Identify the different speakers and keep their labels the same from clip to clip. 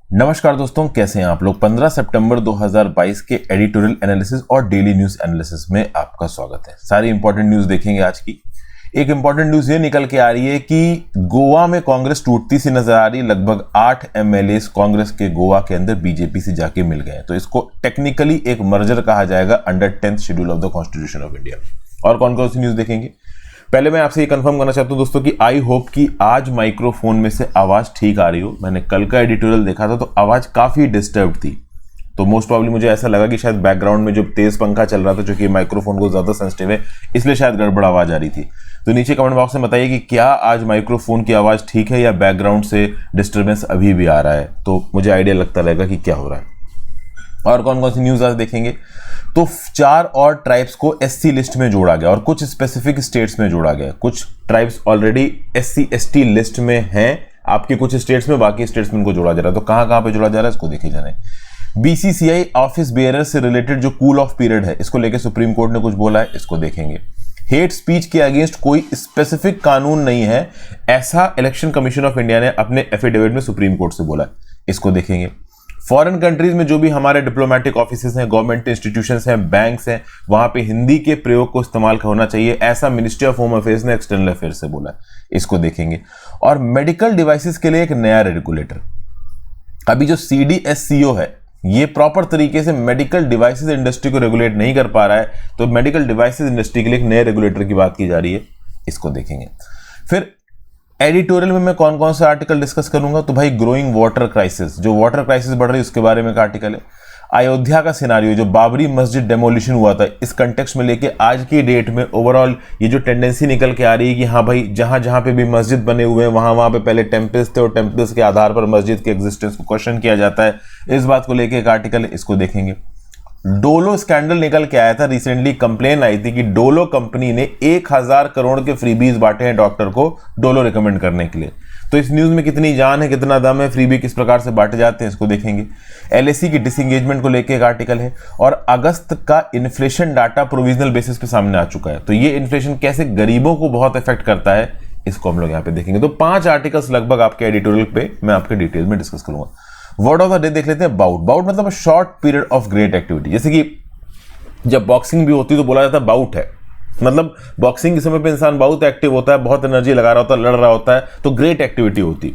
Speaker 1: नमस्कार दोस्तों, कैसे हैं आप लोग। 15 सितंबर 2022 के एडिटोरियल एनालिसिस और डेली न्यूज एनालिसिस में आपका स्वागत है। सारी इंपॉर्टेंट न्यूज देखेंगे आज की। एक इंपॉर्टेंट न्यूज ये निकल के आ रही है कि गोवा में कांग्रेस टूटती सी नजर आ रही। लगभग 8 एमएलए कांग्रेस के गोवा के अंदर बीजेपी से जाके मिल गए, तो इसको टेक्निकली एक मर्जर कहा जाएगा under 10th schedule of the constitution of India. और कौन कौन सी न्यूज देखेंगे, पहले मैं आपसे ये कंफर्म करना चाहता हूं दोस्तों कि आई होप कि आज माइक्रोफोन में से आवाज ठीक आ रही हो। मैंने कल का एडिटोरियल देखा था तो आवाज काफी डिस्टर्ब थी, तो मोस्ट प्रॉब्ली मुझे ऐसा लगा कि शायद बैकग्राउंड में जो तेज पंखा चल रहा था, जो कि माइक्रोफोन को ज्यादा सेंसिटिव है, इसलिए शायद गड़बड़ आवाज आ रही थी। तो नीचे कमेंट बॉक्स में बताइए कि क्या आज माइक्रोफोन की आवाज ठीक है या बैकग्राउंड से डिस्टर्बेंस अभी भी आ रहा है, तो मुझे आइडिया लगता रहेगा कि क्या हो रहा है। और कौन कौन सी न्यूज आज देखेंगे, तो 4 और ट्राइब्स को एससी लिस्ट में जोड़ा गया और कुछ स्पेसिफिक स्टेट्स में जोड़ा गया। कुछ tribes already SC ST list में हैं आपके कुछ स्टेट्स में, बाकी स्टेट्स में उनको जोड़ा जा रहा है। तो कहां कहां पे जोड़ा जा रहा है इसको देखे जाने। बीसीसीआई ऑफिस बेयरर से रिलेटेड जो कूल ऑफ पीरियड है, इसको लेकर सुप्रीम कोर्ट ने कुछ बोला है, इसको देखेंगे। हेट स्पीच के अगेंस्ट कोई स्पेसिफिक कानून नहीं है, ऐसा इलेक्शन कमीशन ऑफ इंडिया ने अपने एफिडेविट में सुप्रीम कोर्ट से बोला है, इसको देखेंगे। फॉरेन कंट्रीज में जो भी हमारे डिप्लोमेटिक ऑफिसेस हैं, गवर्नमेंट इंस्टीट्यूशंस हैं, बैंक्स हैं, वहां पे हिंदी के प्रयोग को इस्तेमाल होना चाहिए, ऐसा मिनिस्ट्री ऑफ होम अफेयर्स ने एक्सटर्नल अफेयर्स से बोला है, इसको देखेंगे। और मेडिकल डिवाइसेस के लिए एक नया रेगुलेटर, अभी जो सीडीएससीओ है ये प्रॉपर तरीके से मेडिकल डिवाइसेस इंडस्ट्री को रेगुलेट नहीं कर पा रहा है, तो मेडिकल डिवाइसेस इंडस्ट्री के लिए एक नए रेगुलेटर की बात की जा रही है, इसको देखेंगे। फिर एडिटोरियल में मैं कौन कौन से आर्टिकल डिस्कस करूंगा, तो भाई ग्रोइंग वाटर क्राइसिस, जो वाटर क्राइसिस बढ़ रही है उसके बारे में एक आर्टिकल है। अयोध्या का सिनारियो, जो बाबरी मस्जिद डेमोलिशन हुआ था, इस कंटेक्स्ट में लेके आज की डेट में ओवरऑल ये जो टेंडेंसी निकल के आ रही है कि हाँ भाई जहां जहां पे भी मस्जिद बने हुए हैं वहां पे पहले टेम्पल्स थे और टेम्पल्स के आधार पर मस्जिद के एग्जिस्टेंस को क्वेश्चन किया जाता है, इस बात को लेके एक आर्टिकल है, इसको देखेंगे। डोलो स्कैंडल निकल के आया था रिसेंटली, कंप्लेन आई थी कि डोलो कंपनी ने 1000 करोड़ के फ्रीबीज बांटे हैं डॉक्टर को डोलो रिकमेंड करने के लिए। तो इस न्यूज में कितनी जान है, कितना दम है, फ्रीबी किस प्रकार से बांटे जाते हैं, इसको देखेंगे। एलएसी की डिसएंगेजमेंट को लेकर एक आर्टिकल है। और अगस्त का इन्फ्लेशन डाटा प्रोविजनल बेसिस पे सामने आ चुका है, तो ये इन्फ्लेशन कैसे गरीबों को बहुत इफेक्ट करता है, इसको हम लोग यहाँ पे देखेंगे। तो 5 आर्टिकल्स लगभग आपके एडिटोरियल पे मैं आपके डिटेल में डिस्कस करूंगा। वर्ड ऑफ द डे देख लेते हैं, बाउट। बाउट मतलब short period of great activity. जैसे कि जब बॉक्सिंग भी होती है तो बोला जाता है बाउट है, मतलब बॉक्सिंग के समय पे इंसान बहुत एक्टिव होता है, बहुत एनर्जी लगा रहा होता है, लड़ रहा होता है, तो ग्रेट एक्टिविटी होती।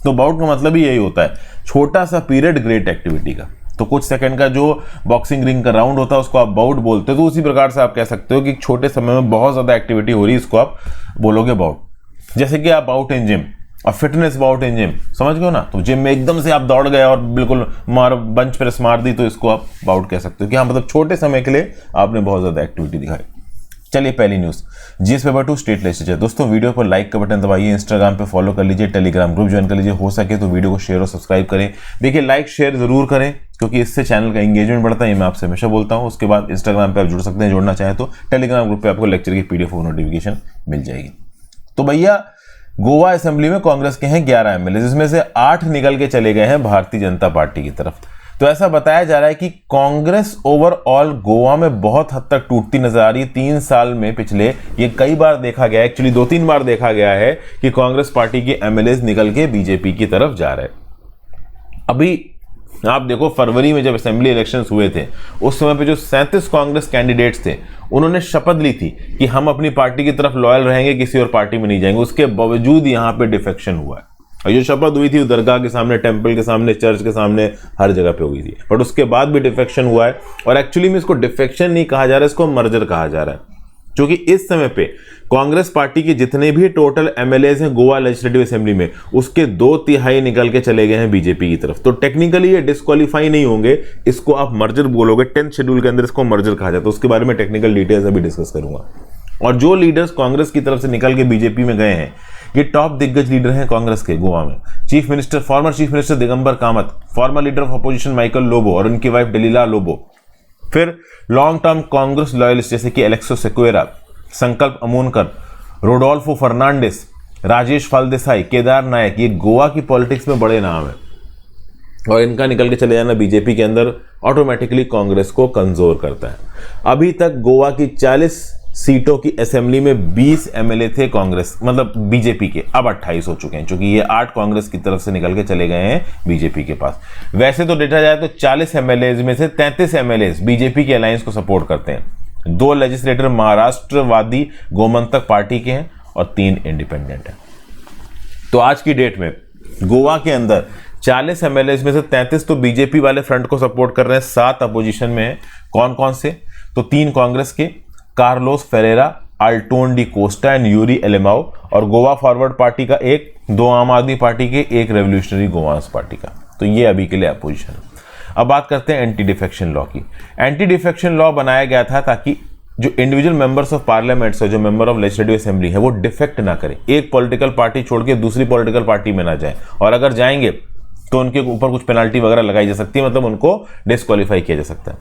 Speaker 1: तो बाउट का मतलब ही यही होता है, छोटा सा पीरियड ग्रेट एक्टिविटी का। तो कुछ सेकंड का जो बॉक्सिंग रिंग का राउंड होता है उसको आप बाउट बोलते हो। तो उसी प्रकार से आप कह सकते हो कि छोटे समय में बहुत ज्यादा एक्टिविटी हो रही है, इसको आप बोलोगे बाउट। जैसे कि आप बाउट इन जिम और फिटनेस बाउट इन जिम, समझ गए ना। तो जिम में एकदम से आप दौड़ गए और बिल्कुल बंच प्रेस मार दी, तो इसको आप बाउट कह सकते हो कि हाँ मतलब छोटे समय के लिए आपने बहुत ज्यादा एक्टिविटी दिखाई। चलिए पहली news, GS paper 2 state list. दोस्तों वीडियो पर लाइक का बटन दबाइए, इंस्टाग्राम पे फॉलो कर लीजिए, टेलीग्राम ग्रुप ज्वाइन कर लीजिए, हो सके तो वीडियो को शेयर और सब्सक्राइब करें। देखिए लाइक शेयर जरूर करें क्योंकि इससे चैनल का एंगेजमेंट बढ़ता है, ये मैं आपसे हमेशा बोलता हूं। उसके बाद इंस्टाग्राम पे आप जुड़ सकते हैं, जोड़ना चाहें तो टेलीग्राम ग्रुप पे आपको लेक्चर की पीडीएफ और नोटिफिकेशन मिल जाएगी। तो भैया गोवा असेंबली में कांग्रेस के हैं 11 एमएलए, जिसमें से 8 निकल के चले गए हैं भारतीय जनता पार्टी की तरफ। तो ऐसा बताया जा रहा है कि कांग्रेस ओवरऑल गोवा में बहुत हद तक टूटती नजर आ रही है। 3 साल में पिछले ये कई बार देखा गया है, एक्चुअली 2-3 बार देखा गया है कि कांग्रेस पार्टी के एमएलए निकल के बीजेपी की तरफ जा रहे हैं। अभी आप देखो फरवरी में जब असेंबली इलेक्शंस हुए थे, उस समय पे जो 37 कांग्रेस कैंडिडेट्स थे उन्होंने शपथ ली थी कि हम अपनी पार्टी की तरफ लॉयल रहेंगे, किसी और पार्टी में नहीं जाएंगे। उसके बावजूद यहां पे डिफेक्शन हुआ है, और जो शपथ हुई थी दरगाह के सामने, टेंपल के सामने, चर्च के सामने, हर जगह पे हुई थी, बट उसके बाद भी डिफेक्शन हुआ है। और एक्चुअली में इसको डिफेक्शन नहीं कहा जा रहा है, इसको मर्जर कहा जा रहा है, क्योंकि इस समय पे कांग्रेस पार्टी के जितने भी टोटल एमएलएज हैं गोवा लेजिस्लेटिव असेंबली में, उसके 2/3 निकल के चले गए हैं बीजेपी की तरफ। तो टेक्निकली ये डिस्क्वालीफाई नहीं होंगे, इसको आप मर्जर बोलोगे। 10th शेड्यूल के अंदर इसको मर्जर कहा जाता है, उसके बारे में टेक्निकल डिटेल्स अभी डिस्कस करूंगा। और जो लीडर्स कांग्रेस की तरफ से निकल के बीजेपी में गए हैं, ये टॉप दिग्गज लीडर हैं कांग्रेस के गोवा में। Chief minister, former chief minister Digambar Kamat, farmer leader of opposition Michael Lobo और उनकी वाइफ डेलिला लोबो। फिर लॉन्ग टर्म कांग्रेस लॉयलिस्ट जैसे कि एलेक्सो सेक्वेरा, संकल्प अमोनकर, रोडोल्फो फर्नांडिस, राजेश फालदेसाई, केदार नायक, ये गोवा की पॉलिटिक्स में बड़े नाम है। और इनका निकल के चले जाना बीजेपी के अंदर ऑटोमेटिकली कांग्रेस को कमजोर करता है। अभी तक गोवा की 40 सीटों की असेंबली में 20 एमएलए थे कांग्रेस मतलब बीजेपी के, अब 28 हो चुके हैं, क्योंकि ये 8 कांग्रेस की तरफ से निकल के चले गए हैं बीजेपी के पास। वैसे तो देखा जाए तो 40 एमएलए में से 33 एमएलए बीजेपी के अलायंस को सपोर्ट करते हैं। 2 लेजिस्लेटर महाराष्ट्रवादी गोमंतक पार्टी के हैं और 3 इंडिपेंडेंट हैं। तो आज की डेट में गोवा के अंदर 40 एमएलए में से 33 तो बीजेपी वाले फ्रंट को सपोर्ट कर रहे हैं, 7 अपोजिशन में है। कौन कौन से? तो 3 कांग्रेस के, कार्लोस फेरेरा, अल्टोन डी कोस्टा एंड यूरी एलेमाओ, और गोवा फॉरवर्ड पार्टी का 1, 2 आम आदमी पार्टी के, 1 रेवोल्यूशनरी गोवांस पार्टी का। तो ये अभी के लिए अपोजिशन है। अब बात करते हैं एंटी डिफेक्शन लॉ की। एंटी डिफेक्शन लॉ बनाया गया था ताकि जो इंडिविजुअल मेंबर्स ऑफ पार्लियामेंट है, जो मेंबर ऑफ लेजिस्लेटिव असेंबली है, वो डिफेक्ट ना करें, एक पॉलिटिकल पार्टी छोड़ के दूसरी पॉलिटिकल पार्टी में ना जाए, और अगर जाएंगे तो उनके ऊपर कुछ पेनल्टी वगैरह लगाई जा सकती है, मतलब उनको डिस्क्वालीफाई किया जा सकता है।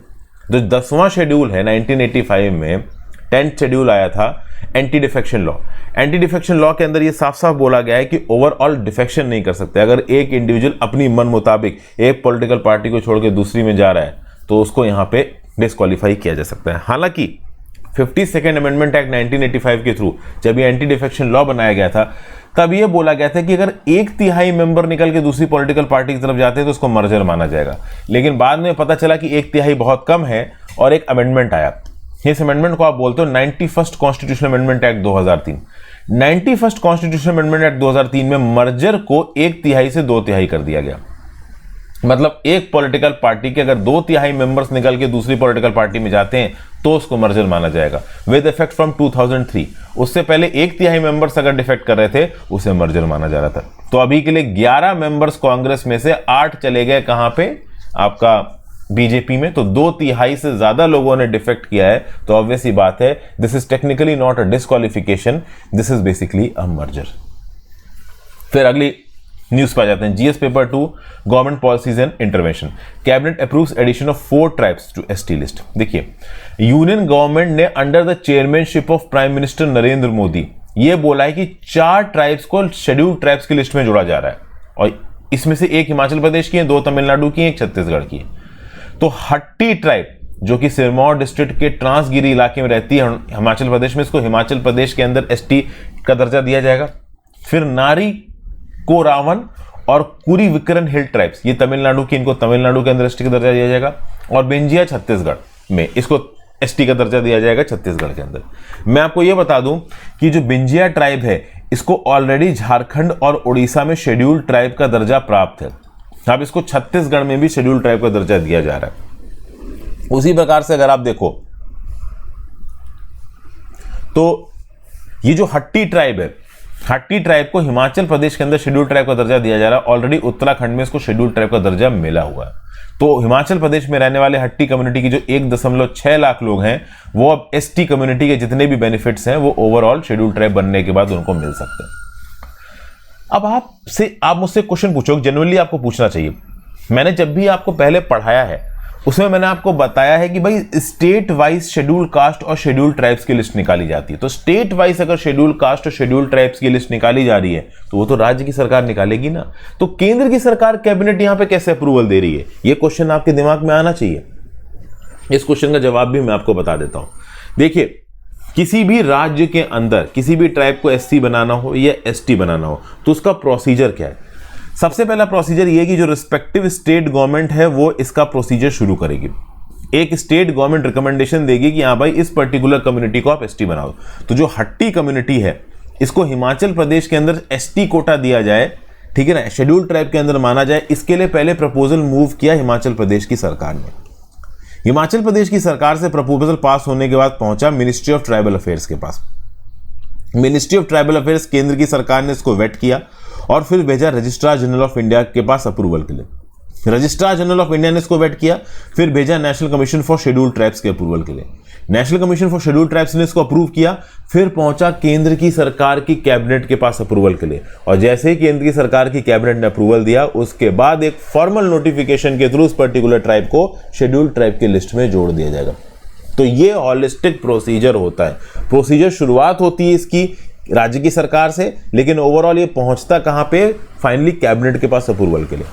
Speaker 1: जो 10वां शेड्यूल है 1985 में 10th शेड्यूल आया था anti defection law. Anti defection law के अंदर ये साफ साफ बोला गया है कि ओवरऑल डिफेक्शन नहीं कर सकते। अगर एक इंडिविजुअल अपनी मन मुताबिक एक पॉलिटिकल पार्टी को छोड़ के दूसरी में जा रहा है तो उसको यहां पे डिस्क्वालीफाई किया जा सकता है। हालांकि 52nd अमेंडमेंट एक्ट 1985 के थ्रू जब ये एंटी डिफेक्शन लॉ बनाया गया था तब ये बोला गया था कि अगर 1/3 मेंबर निकल के दूसरी पॉलिटिकल पार्टी की तरफ जाते हैं तो उसको मर्जर माना जाएगा। लेकिन बाद में पता चला कि 1/3 बहुत कम है और एक अमेंडमेंट आया। इस अमेंडमेंट को आप बोलते हो 91st constitutional amendment act 2003। 91st constitutional amendment act 2003 में मर्जर को 1/3 से 2/3 कर दिया गया। मतलब एक पॉलिटिकल पार्टी के अगर 2/3 मेंबर्स निकल के दूसरी पॉलिटिकल पार्टी में जाते हैं तो उसको मर्जर माना जाएगा विद इफेक्ट फ्रॉम 2003। उससे पहले 1/3 मेंबर्स अगर डिफेक्ट कर रहे थे उसे मर्जर माना जा रहा था। तो अभी के लिए 11 मेंबर्स कांग्रेस में से 8 चले गए कहां पे? आपका बीजेपी में। तो 2/3 से ज्यादा लोगों ने डिफेक्ट किया है, तो ऑब्वियस ही बात है this is technically not a disqualification, this is basically a merger. फिर अगली न्यूज पर जाते हैं। GS paper 2 government policies and intervention. Cabinet approves addition of 4 tribes to ST list. देखिए, यूनियन गवर्नमेंट ने under the chairmanship of prime minister Narendra Modi ये बोला है कि 4 ट्राइब्स को शेड्यूल्ड ट्राइब्स की लिस्ट में जोड़ा जा रहा है, और इसमें से 1 हिमाचल प्रदेश की है, 2 तमिलनाडु की है, 1 छत्तीसगढ़ की है। तो हट्टी ट्राइब जो कि सिरमौर डिस्ट्रिक्ट के ट्रांसगिरी इलाके में रहती है हिमाचल प्रदेश में, इसको हिमाचल प्रदेश के अंदर एसटी का दर्जा दिया जाएगा। फिर नारी कोरावन और कुरी विकरन हिल ट्राइब्स, ये तमिलनाडु की, इनको तमिलनाडु के अंदर एसटी का दर्जा दिया जाएगा। और बेंजिया छत्तीसगढ़ में, इसको एसटी का दर्जा दिया जाएगा छत्तीसगढ़ के अंदर। मैं आपको यह बता दूं कि जो बेंजिया ट्राइब है इसको ऑलरेडी झारखंड और उड़ीसा में शेड्यूल्ड ट्राइब का दर्जा प्राप्त है। अब इसको छत्तीसगढ़ में भी शेड्यूल्ड ट्राइब का दर्जा दिया जा रहा है। उसी प्रकार से अगर आप देखो तो ये जो हट्टी ट्राइब है, हट्टी ट्राइब को हिमाचल प्रदेश के अंदर शेड्यूल्ड ट्राइब का दर्जा दिया जा रहा है। ऑलरेडी उत्तराखंड में इसको शेड्यूल्ड ट्राइब का दर्जा मिला हुआ है। तो हिमाचल प्रदेश में रहने वाले हट्टी कम्युनिटी की जो 1.6 लाख लोग हैं वो अब एसटी कम्युनिटी के जितने भी बेनिफिट्स हैं वो ओवरऑल शेड्यूल्ड ट्राइब बनने के बाद उनको मिल सकते हैं। अब आप मुझसे क्वेश्चन पूछो, जनरली आपको पूछना चाहिए। मैंने जब भी आपको पहले पढ़ाया है उसमें मैंने आपको बताया है कि भाई स्टेट वाइज शेड्यूल्ड कास्ट और शेड्यूल्ड ट्राइब्स की लिस्ट निकाली जाती है। तो स्टेट वाइज अगर शेड्यूल्ड कास्ट और शेड्यूल्ड ट्राइब्स की लिस्ट निकाली जा रही है तो वो तो राज्य की सरकार निकालेगी ना। तो केंद्र की सरकार कैबिनेट यहां पे कैसे अप्रूवल दे रही है, ये क्वेश्चन आपके दिमाग में आना चाहिए। इस क्वेश्चन का जवाब भी मैं आपको बता देता हूं। देखिए, किसी भी राज्य के अंदर किसी भी ट्राइब को एससी बनाना हो या एसटी बनाना हो तो उसका प्रोसीजर क्या है? सबसे पहला प्रोसीजर ये कि जो रिस्पेक्टिव स्टेट गवर्नमेंट है वो इसका प्रोसीजर शुरू करेगी। एक स्टेट गवर्नमेंट रिकमेंडेशन देगी कि हाँ भाई इस पर्टिकुलर कम्युनिटी को आप एसटी बनाओ। तो जो हट्टी कम्युनिटी है इसको हिमाचल प्रदेश के अंदर एसटी कोटा दिया जाए, ठीक है ना, शेड्यूल्ड ट्राइब के अंदर माना जाए। इसके लिए पहले प्रपोजल मूव किया हिमाचल प्रदेश की सरकार ने। हिमाचल प्रदेश की सरकार से प्रपोजल पास होने के बाद पहुंचा मिनिस्ट्री ऑफ ट्राइबल अफेयर्स के पास। मिनिस्ट्री ऑफ ट्राइबल अफेयर्स, केंद्र की सरकार ने इसको वेट किया और फिर भेजा रजिस्ट्रार जनरल ऑफ इंडिया के पास अप्रूवल के लिए। रजिस्ट्रार जनरल ऑफ इंडिया ने इसको वेट किया, फिर भेजा national commission for scheduled tribes के अप्रूवल के लिए। National commission for scheduled tribes ने इसको अप्रूव किया, फिर पहुंचा केंद्र की सरकार की कैबिनेट के पास अप्रूवल के लिए। और जैसे ही केंद्र की सरकार की कैबिनेट ने अप्रूवल दिया उसके बाद एक फॉर्मल नोटिफिकेशन के थ्रू उस पर्टिकुलर ट्राइब को शेड्यूल्ड ट्राइब की लिस्ट में जोड़ दिया जाएगा। तो ये हॉलिस्टिक प्रोसीजर होता है। प्रोसीजर शुरुआत होती है इसकी राज्य की सरकार से, लेकिन ओवरऑल ये पहुंचता कहां पे? फाइनली कैबिनेट के पास अप्रूवल के लिए।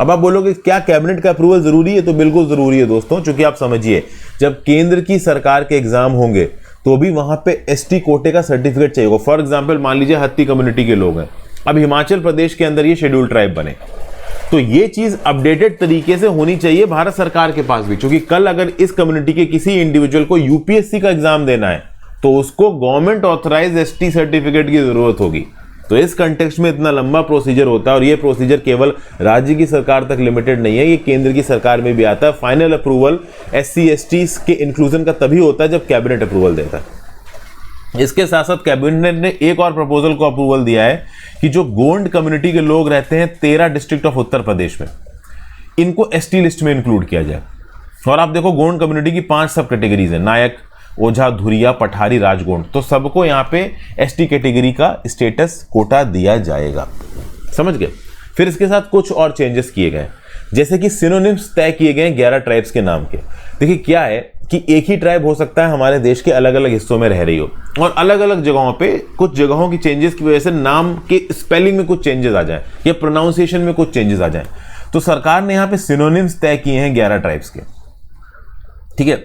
Speaker 1: अब आप बोलोगे क्या कैबिनेट का अप्रूवल जरूरी है? तो बिल्कुल जरूरी है दोस्तों, क्योंकि आप समझिए जब केंद्र की सरकार के एग्जाम होंगे तो भी वहां पे एसटी कोटे का सर्टिफिकेट चाहिए होगा। फॉर एग्जांपल मान लीजिए हत्ती कम्युनिटी के लोग हैं, अब हिमाचल प्रदेश के अंदर ये शेड्यूल ट्राइब बने, तो ये चीज अपडेटेड तरीके से होनी चाहिए भारत सरकार के पास भी, क्योंकि कल अगर इस कम्युनिटी के किसी इंडिविजुअल को यूपीएससी का एग्जाम देना है तो उसको गवर्नमेंट ऑथराइज एसटी सर्टिफिकेट की जरूरत होगी। तो इस कंटेक्स्ट में इतना लंबा प्रोसीजर होता है, और ये प्रोसीजर केवल राज्य की सरकार तक लिमिटेड नहीं है, ये केंद्र की सरकार में भी आता है। फाइनल अप्रूवल एससी एसटी के इंक्लूजन का तभी होता है जब कैबिनेट अप्रूवल देता है। इसके साथ साथ कैबिनेट ने एक और प्रपोजल को अप्रूवल दिया है कि जो गोंड कम्युनिटी के लोग रहते हैं 13 डिस्ट्रिक्ट ऑफ उत्तर प्रदेश में, इनको एसटी लिस्ट में इंक्लूड किया जाए। और आप देखो गोंड कम्युनिटी की 5 सब कैटेगरीज है, नायक, ओझा, धुरिया, पठारी, राजगोंड, तो सबको यहां पे एसटी कैटेगरी का स्टेटस कोटा दिया जाएगा। समझ गए। फिर इसके साथ कुछ और चेंजेस किए गए, जैसे कि सिनोनिम्स तय किए गए 11 ट्राइब्स के नाम के। देखिए क्या है कि एक ही ट्राइब हो सकता है हमारे देश के अलग अलग हिस्सों में रह रही हो, और अलग अलग जगहों पे कुछ जगहों की चेंजेस की वजह से नाम के स्पेलिंग में कुछ चेंजेस आ जाए या प्रोनाउंसिएशन में कुछ चेंजेस आ जाए, तो सरकार ने यहां पे सिनोनिम्स तय किए हैं 11 ट्राइब्स के। ठीक है,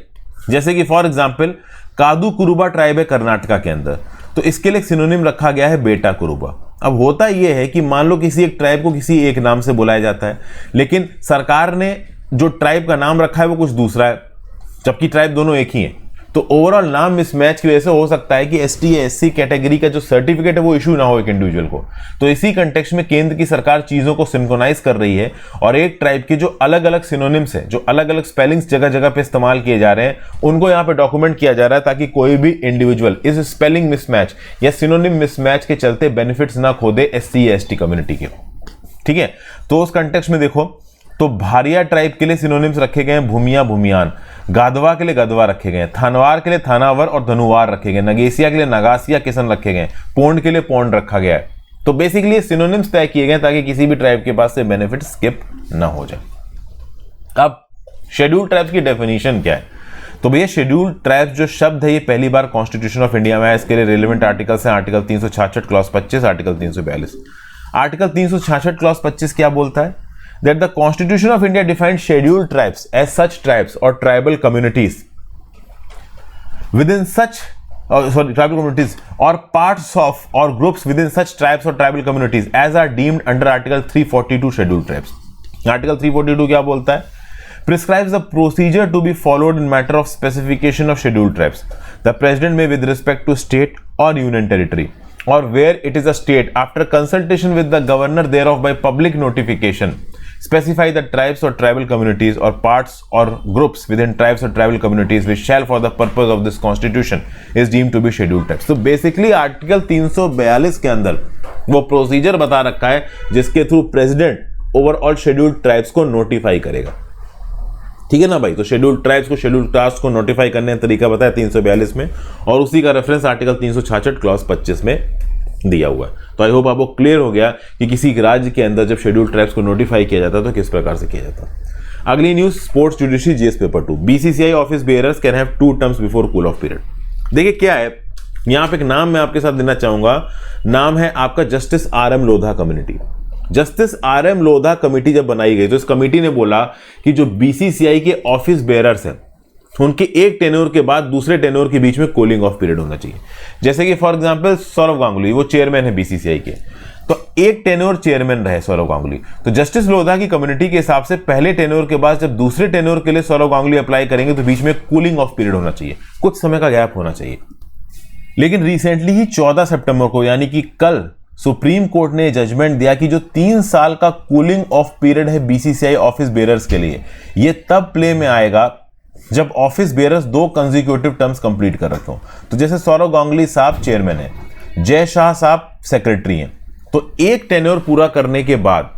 Speaker 1: जैसे कि फॉर एग्जाम्पल कादू कुरुबा ट्राइब है कर्नाटका के अंदर, तो इसके लिए सिनोनिम रखा गया है बेटा कुरुबा। अब होता यह है कि मान लो किसी एक ट्राइब को किसी एक नाम से बुलाया जाता है, लेकिन सरकार ने जो ट्राइब का नाम रखा है वो कुछ दूसरा है, जबकि ट्राइब दोनों एक ही हैं। तो ओवरऑल नाम मिसमैच की वजह से हो सकता है कि एसटी या एससी कैटेगरी का जो सर्टिफिकेट है वो इशू ना हो एक इंडिविजुअल को। तो इसी कंटेक्स्ट में केंद्र की सरकार चीजों को सिंक्रोनाइज कर रही है, और एक ट्राइब के जो अलग अलग सिनोनिम्स है, जो अलग अलग स्पेलिंग्स जगह जगह पे इस्तेमाल किए जा रहे हैं, उनको यहाँ पे डॉक्यूमेंट किया जा रहा है, ताकि कोई भी इंडिविजुअल इस स्पेलिंग मिसमैच या सिनोनिम मिसमैच के चलते बेनिफिट्स ना खो दे एससी या एसटी कम्युनिटी के। ठीक है, तो उस कंटेक्स्ट में देखो तो भारिया ट्राइब के लिए सिनोनिम्स रखे गए हैं भूमिया, भूमियान, गादवा के लिए गदवा रखे गए हैं, थानवार के लिए थानावर और धनुवार रखे गए, नगेसिया के लिए नगासिया किसन रखे गए, पोंड के लिए पोंड रखा गया है। तो बेसिकली सिनोनिम्स तय किए गए ताकि किसी भी ट्राइब के पास से बेनिफिट स्किप ना हो जाए। अब शेड्यूल ट्राइब्स की डेफिनेशन क्या है? तो भैया शेड्यूल ट्राइब्स जो शब्द है ये पहली बार कॉन्स्टिट्यूशन ऑफ इंडिया में है। इसके लिए रिलेवेंट आर्टिकल्स हैं article 366 clause 25, article 342। Article 366 clause 25 क्या बोलता है? That the Constitution of India defines scheduled tribes as such tribes or tribal communities within such tribal communities or parts of or groups within such tribes or tribal communities as are deemed under Article 342 scheduled tribes. Article 342 क्या बोलता है? Prescribes the procedure to be followed in matter of specification of scheduled tribes. The president may, with respect to state or union territory, or where it is a state, after consultation with the governor thereof by public notification, specify the tribes or tribal communities or parts or groups within tribes or tribal communities which shall for the purpose of this constitution is deemed to be scheduled tribes. तो basically article 342 के अंदर वो procedure बता रखा है जिसके through president overall scheduled tribes को notify करेगा। ठीक है ना भाई? तो शेड्यूल्ड ट्राइब्स को, शेड्यूल्ड कास्ट को नोटिफाई करने का तरीका बताया 342 में, और उसी का रेफरेंस आर्टिकल 366 क्लॉज 25 में दिया हुआ है। तो आई होप आपको क्लियर हो गया कि किसी राज्य के अंदर जब शेड्यूल्ड ट्राइब्स को नोटिफाई किया जाता है तो किस प्रकार से किया जाता है। अगली news, sports judiciary GS paper 2, BCCI office bearers can have 2 terms before cool off period. देखिए क्या है, यहां पे एक नाम मैं आपके साथ देना चाहूंगा, नाम है आपका justice RM Lodha community. Justice RM Lodha committee जब बनाई गई तो इस कमेटी ने बोला कि जो बीसीसीआई के ऑफिस बेयरर्स हैं उनके एक टेन्योर के बाद दूसरे टेन्योर के बीच में कूलिंग ऑफ पीरियड होना चाहिए। जैसे कि फॉर एग्जांपल सौरव गांगुली, वो चेयरमैन है बीसीसीआई के, तो एक टेन्योर चेयरमैन रहे सौरव गांगुली, तो जस्टिस लोधा की कम्युनिटी के हिसाब से पहले टेन्योर के बाद जब दूसरे टेन्योर के लिए सौरव गांगुली अप्लाई करेंगे तो बीच में कूलिंग ऑफ पीरियड होना चाहिए, कुछ समय का गैप होना चाहिए। लेकिन रिसेंटली ही 14 सितंबर को यानी कि कल सुप्रीम कोर्ट ने जजमेंट दिया कि जो 3 साल का कूलिंग ऑफ पीरियड है बीसीसीआई ऑफिस बेयरर्स के लिए, ये तब प्ले में आएगा जब office bearers 2 consecutive terms complete कर रखे हो। तो जैसे सौरव गांगुली साहब चेयरमैन है, जय शाह साहब सेक्रेटरी हैं, तो एक टेन्योर पूरा करने के बाद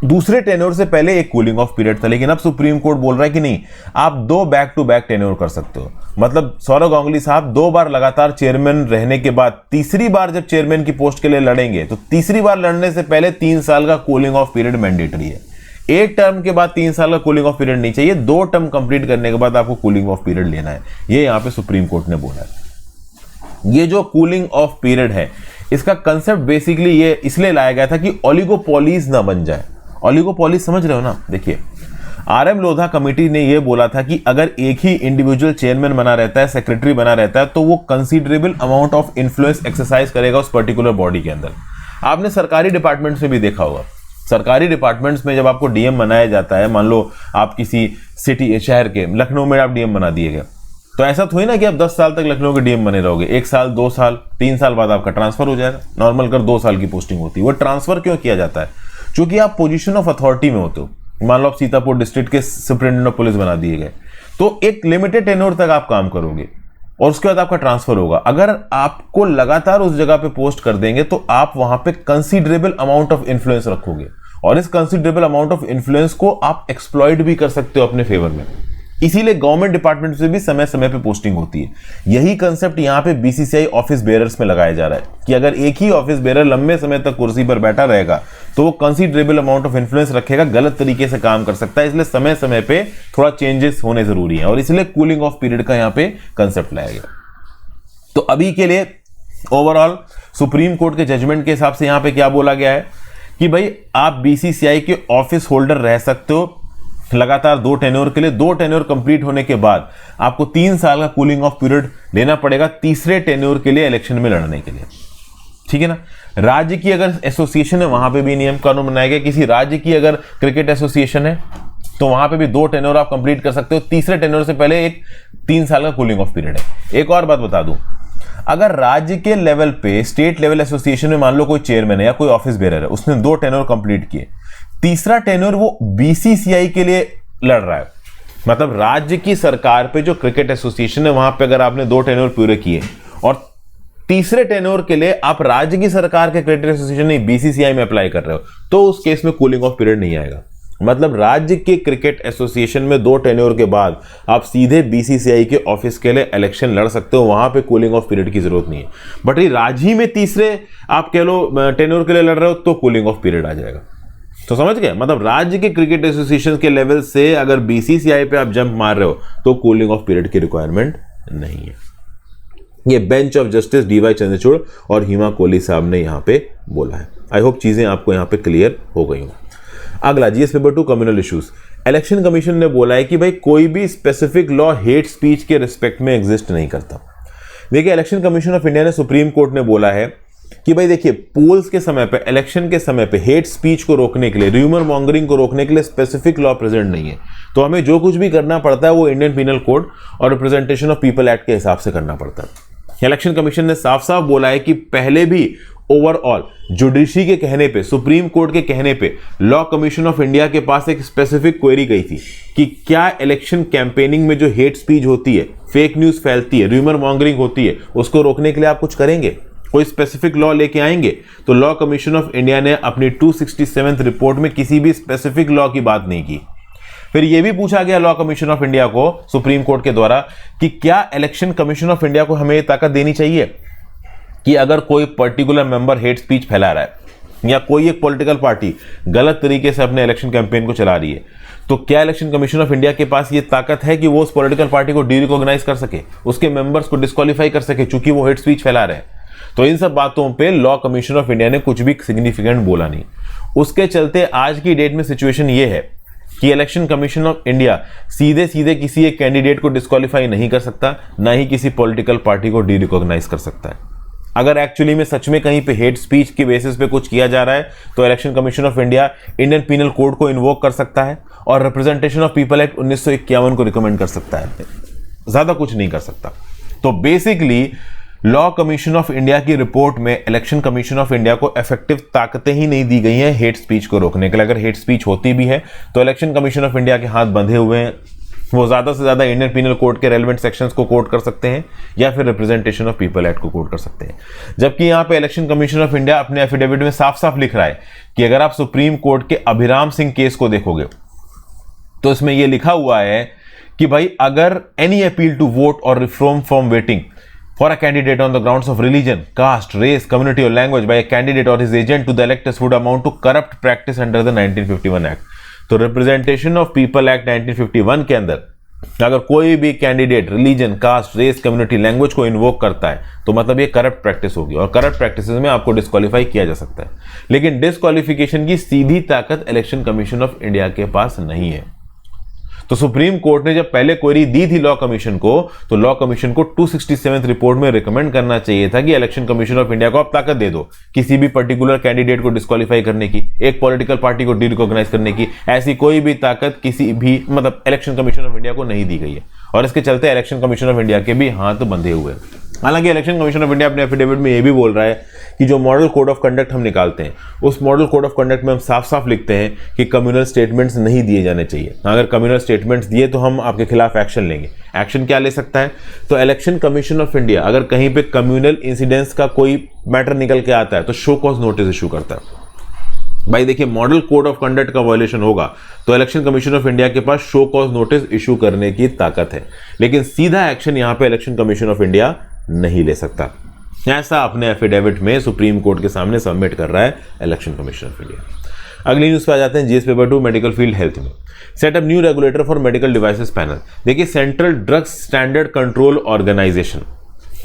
Speaker 1: दूसरे टेन्योर से पहले एक कूलिंग ऑफ पीरियड था, लेकिन अब सुप्रीम कोर्ट बोल रहा है कि नहीं, आप 2 बैक टू बैक टेन्योर कर सकते हो। मतलब सौरव गांगुली साहब 2 बार लगातार चेयरमैन रहने के बाद तीसरी बार जब चेयरमैन की पोस्ट के लिए लड़ेंगे तो तीसरी बार लड़ने से पहले 3 साल का कूलिंग ऑफ पीरियड मैंडेटरी है। एक टर्म के बाद 3 साल का कूलिंग ऑफ पीरियड नहीं चाहिए, 2 टर्म कंप्लीट करने के बाद आपको कूलिंग ऑफ पीरियड लेना है, ये यहां पे सुप्रीम कोर्ट ने बोला है। ये जो कूलिंग ऑफ पीरियड है इसका कंसेप्ट बेसिकली ये इसलिए लाया गया था कि ओलिगोपोलीज ना बन जाए। ओलिगोपोलीज समझ रहे हो ना? देखिए RM लोधा कमेटी ने यह बोला था कि अगर एक ही इंडिविजुअल चेयरमैन बना रहता है, सेक्रेटरी बना रहता है, तो वो considerable amount of influence exercise करेगा उस पर्टिकुलर बॉडी के अंदर। आपने सरकारी डिपार्टमेंट्स में भी देखा होगा, सरकारी डिपार्टमेंट्स में जब आपको डीएम बनाया जाता है, मान लो आप किसी सिटी शहर के लखनऊ में आप डीएम बना दिए गए, तो ऐसा थोड़ी ना कि आप 10 साल तक लखनऊ के डीएम बने रहोगे। 1 साल, 2 साल, 3 साल बाद आपका ट्रांसफर हो जाएगा। नॉर्मल कर 2 साल की पोस्टिंग होती है। वो ट्रांसफर क्यों किया जाता है? क्योंकि आप पोजीशन ऑफ अथॉरिटी में होते हो। मान लो आप सीतापुर डिस्ट्रिक्ट के सुप्रिंटेंडेंट ऑफ पुलिस बना दिए गए, तो एक लिमिटेड टेन्योर तक आप काम करोगे और उसके बाद आपका ट्रांसफर होगा। अगर आपको लगातार उस जगह पे पोस्ट कर देंगे तो आप वहां पे कंसीडरेबल अमाउंट ऑफ इन्फ्लुएंस रखोगे और इस कंसीडरेबल अमाउंट ऑफ इन्फ्लुएंस को आप एक्सप्लॉइट भी कर सकते हो अपने फेवर में। इसीलिए गवर्नमेंट डिपार्टमेंट से भी समय समय पे पोस्टिंग होती है। यही कंसेप्ट यहां पे बीसीसीआई ऑफिस बेयरर्स में लगाया जा रहा है कि अगर एक ही ऑफिस बेयरर लंबे समय तक कुर्सी पर बैठा रहेगा तो वो कंसीडरेबल अमाउंट ऑफ इन्फ्लुएंस रखेगा, गलत तरीके से काम कर सकता है। इसलिए समय समय पे थोड़ा चेंजेस होने जरूरी है और इसलिए कूलिंग ऑफ पीरियड का यहां पे कंसेप्ट लाया गया। तो अभी के लिए ओवरऑल सुप्रीम कोर्ट के जजमेंट के हिसाब से यहां पे क्या बोला गया है कि भाई आप बीसीसीआई के ऑफिस होल्डर रह सकते हो लगातार 2 टेन्योर के लिए। 2 टेन्योर कंप्लीट होने के बाद आपको 3 साल का कूलिंग ऑफ पीरियड लेना पड़ेगा तीसरे टेन्योर के लिए इलेक्शन में लड़ने के लिए। ठीक है ना। राज्य की अगर एसोसिएशन है वहां पे भी नियम कानून बनाया गया। किसी राज्य की अगर क्रिकेट एसोसिएशन है तो वहां पे भी 2 टेन्योर आप कंप्लीट कर सकते हो। तीसरे टेन्योर से पहले एक 3 साल का कूलिंग ऑफ पीरियड है। एक और बात बता दूं, अगर राज्य के लेवल पे स्टेट लेवल एसोसिएशन में मान लो कोई चेयरमैन है या कोई ऑफिस बेरर है, उसने 2 टेन्योर कंप्लीट किए, तीसरा टेन्योर वो बीसीसीआई के लिए लड़ रहा है। मतलब राज्य की सरकार पे जो क्रिकेट एसोसिएशन है वहां पे अगर आपने 2 टेन्योर पूरे किए और तीसरे टेन्योर के लिए आप राज्य की सरकार के क्रिकेट एसोसिएशन नहीं बीसीसीआई में अप्लाई कर रहे हो, तो उस केस में कूलिंग ऑफ पीरियड नहीं आएगा। मतलब राज्य के क्रिकेट एसोसिएशन में 2 टेन्योर के बाद आप सीधे बीसीसीआई के ऑफिस के लिए इलेक्शन लड़ सकते हो, वहां पे कूलिंग ऑफ पीरियड की जरूरत नहीं है। बट ये राज्य ही में तीसरे आप कह लो टेन्योर के लिए लड़ रहे हो तो कूलिंग ऑफ पीरियड आ जाएगा। तो समझ गए, मतलब राज्य के क्रिकेट एसोसिएशन के लेवल से अगर बीसीसीआई पे आप जंप मार रहे हो तो कूलिंग ऑफ पीरियड की रिक्वायरमेंट नहीं है। ये bench of justice DY Chandrachud और हिमा कोहली साहब ने यहां पे बोला है। आई होप चीजें आपको यहां पे क्लियर हो गई हो। अगला GS paper 2 communal issues. Election commission ने बोला है कि भाई कोई भी स्पेसिफिक लॉ हेट स्पीच के रिस्पेक्ट में एग्जिस्ट नहीं करता। देखिए, इलेक्शन कमीशन ऑफ इंडिया ने सुप्रीम कोर्ट ने बोला है कि भाई देखिए, पोल्स के समय पे, इलेक्शन के समय पे हेट स्पीच को रोकने के लिए, र्यूमर मॉन्गरिंग को रोकने के लिए स्पेसिफिक लॉ प्रेजेंट नहीं है। तो हमें जो कुछ भी करना पड़ता है वो इंडियन पीनल कोड और रिप्रेजेंटेशन ऑफ पीपल एक्ट के हिसाब से करना पड़ता है। इलेक्शन कमीशन ने साफ साफ बोला है कि पहले भी ओवरऑल जुडिशरी के कहने पे, सुप्रीम कोर्ट के कहने पे लॉ कमीशन ऑफ इंडिया के पास एक स्पेसिफिक क्वेरी गई थी कि क्या इलेक्शन कैंपेनिंग में जो हेट स्पीच होती है, फेक न्यूज फैलती है, र्यूमर मॉन्गरिंग होती है, उसको रोकने के लिए आप कुछ करेंगे, कोई स्पेसिफिक लॉ लेके आएंगे? तो लॉ कमीशन ऑफ इंडिया ने अपनी 267th रिपोर्ट में किसी भी स्पेसिफिक लॉ की बात नहीं की। फिर यह भी पूछा गया लॉ कमीशन ऑफ इंडिया को सुप्रीम कोर्ट के द्वारा कि क्या इलेक्शन कमीशन ऑफ इंडिया को हमें यह ताकत देनी चाहिए कि अगर कोई पर्टिकुलर मेंबर हेट स्पीच फैला रहा है या कोई एक पॉलिटिकल पार्टी गलत तरीके से अपने इलेक्शन कैंपेन को चला रही है, तो क्या इलेक्शन कमीशन ऑफ इंडिया के पास ये ताकत है कि वो उस पॉलिटिकल पार्टी को डीरिकॉग्नाइज कर सके, उसके मेंबर्स को डिस्क्वालीफाई कर सके चूंकि वो हेट स्पीच फैला रहे हैं? तो इन सब बातों पे लॉ कमीशन ऑफ इंडिया ने कुछ भी सिग्निफिकेंट बोला नहीं। उसके चलते आज की डेट में सिचुएशन ये है कि इलेक्शन कमीशन ऑफ इंडिया सीधे सीधे किसी एक कैंडिडेट को डिस्क्वालीफाई नहीं कर सकता, ना ही किसी पॉलिटिकल पार्टी को डीरिकॉग्नाइज कर सकता है। अगर एक्चुअली में सच में कहीं पे हेट स्पीच के बेसिस पे कुछ किया जा रहा है तो election commission of India Indian penal code को इन्वोक कर सकता है और रिप्रेजेंटेशन ऑफ पीपल एक्ट 1951 को रिकमेंड कर सकता है, ज्यादा कुछ नहीं कर सकता। तो basically law commission of India की रिपोर्ट में इलेक्शन कमीशन ऑफ इंडिया को इफेक्टिव ताकतें ही नहीं दी गई हैं हेट स्पीच को रोकने के लिए। अगर हेट स्पीच होती भी है तो इलेक्शन कमीशन ऑफ इंडिया के हाथ बंधे हुए हैं, वो ज्यादा से ज्यादा इंडियन पीनल कोड के रेलेवेंट सेक्शंस को कोट कर सकते हैं या फिर रिप्रेजेंटेशन ऑफ पीपल एक्ट को कोट कर सकते हैं। जबकि यहां पे इलेक्शन कमीशन ऑफ इंडिया अपने एफिडेविट में साफ साफ लिख रहा है कि अगर आप सुप्रीम कोर्ट के अभिराम सिंह केस को देखोगे तो इसमें यह लिखा हुआ है कि भाई अगर एनी अपील टू वोट और refrain from waiting for a candidate on the grounds of religion, caste, race, community or language by a candidate or his agent to the electors would amount to corrupt practice under the 1951 Act. तो representation of people act 1951 के अंदर अगर कोई भी candidate religion, caste, race, community, language को invoke करता है तो मतलब ये करप्ट प्रैक्टिस होगी और करप्ट प्रैक्टिस में आपको डिस्क्वालीफाई किया जा सकता है। लेकिन डिस्क्वालिफिकेशन की सीधी ताकत इलेक्शन कमीशन ऑफ इंडिया के पास नहीं है। तो सुप्रीम कोर्ट ने जब पहले क्वेरी दी थी लॉ कमीशन को, तो लॉ कमीशन को 267th रिपोर्ट में रिकमेंड करना चाहिए था कि इलेक्शन कमीशन ऑफ इंडिया को आप ताकत दे दो किसी भी पर्टिकुलर कैंडिडेट को डिस्क्वालीफाई करने की, एक पॉलिटिकल पार्टी को डिरिकॉग्नाइज करने की। ऐसी कोई भी ताकत किसी भी मतलब इलेक्शन कमीशन ऑफ इंडिया को नहीं दी गई है और इसके चलते इलेक्शन कमीशन ऑफ इंडिया के भी हाथ बंधे हुए हैं। हालांकि इलेक्शन कमीशन ऑफ इंडिया अपने एफिडेविट में यह भी बोल रहा है कि जो मॉडल कोड ऑफ कंडक्ट हम निकालते हैं, उस मॉडल कोड ऑफ कंडक्ट में हम साफ साफ लिखते हैं कि कम्युनल स्टेटमेंट्स नहीं दिए जाने चाहिए। अगर कम्युनल स्टेटमेंट्स दिए तो हम आपके खिलाफ एक्शन लेंगे। एक्शन क्या ले सकता है? तो इलेक्शन कमीशन ऑफ इंडिया अगर कहीं पे कम्युनल इंसिडेंट्स का कोई मैटर निकल के आता है तो शो कॉज नोटिस इशू करता है। भाई देखिए, मॉडल कोड ऑफ कंडक्ट का वायलेशन होगा तो इलेक्शन कमीशन ऑफ इंडिया के पास शो कॉज नोटिस इशू करने की ताकत है, लेकिन सीधा एक्शन यहां पे इलेक्शन कमीशन ऑफ इंडिया नहीं ले सकता। ऐसा अपने एफिडेविट में सुप्रीम कोर्ट के सामने सबमिट कर रहा है इलेक्शन कमीशन ऑफ इंडिया। अगली न्यूज पे आ जाते हैं, GS paper 2 medical field health में setup new regulator for medical devices panel. देखिए, central drugs standard control organisation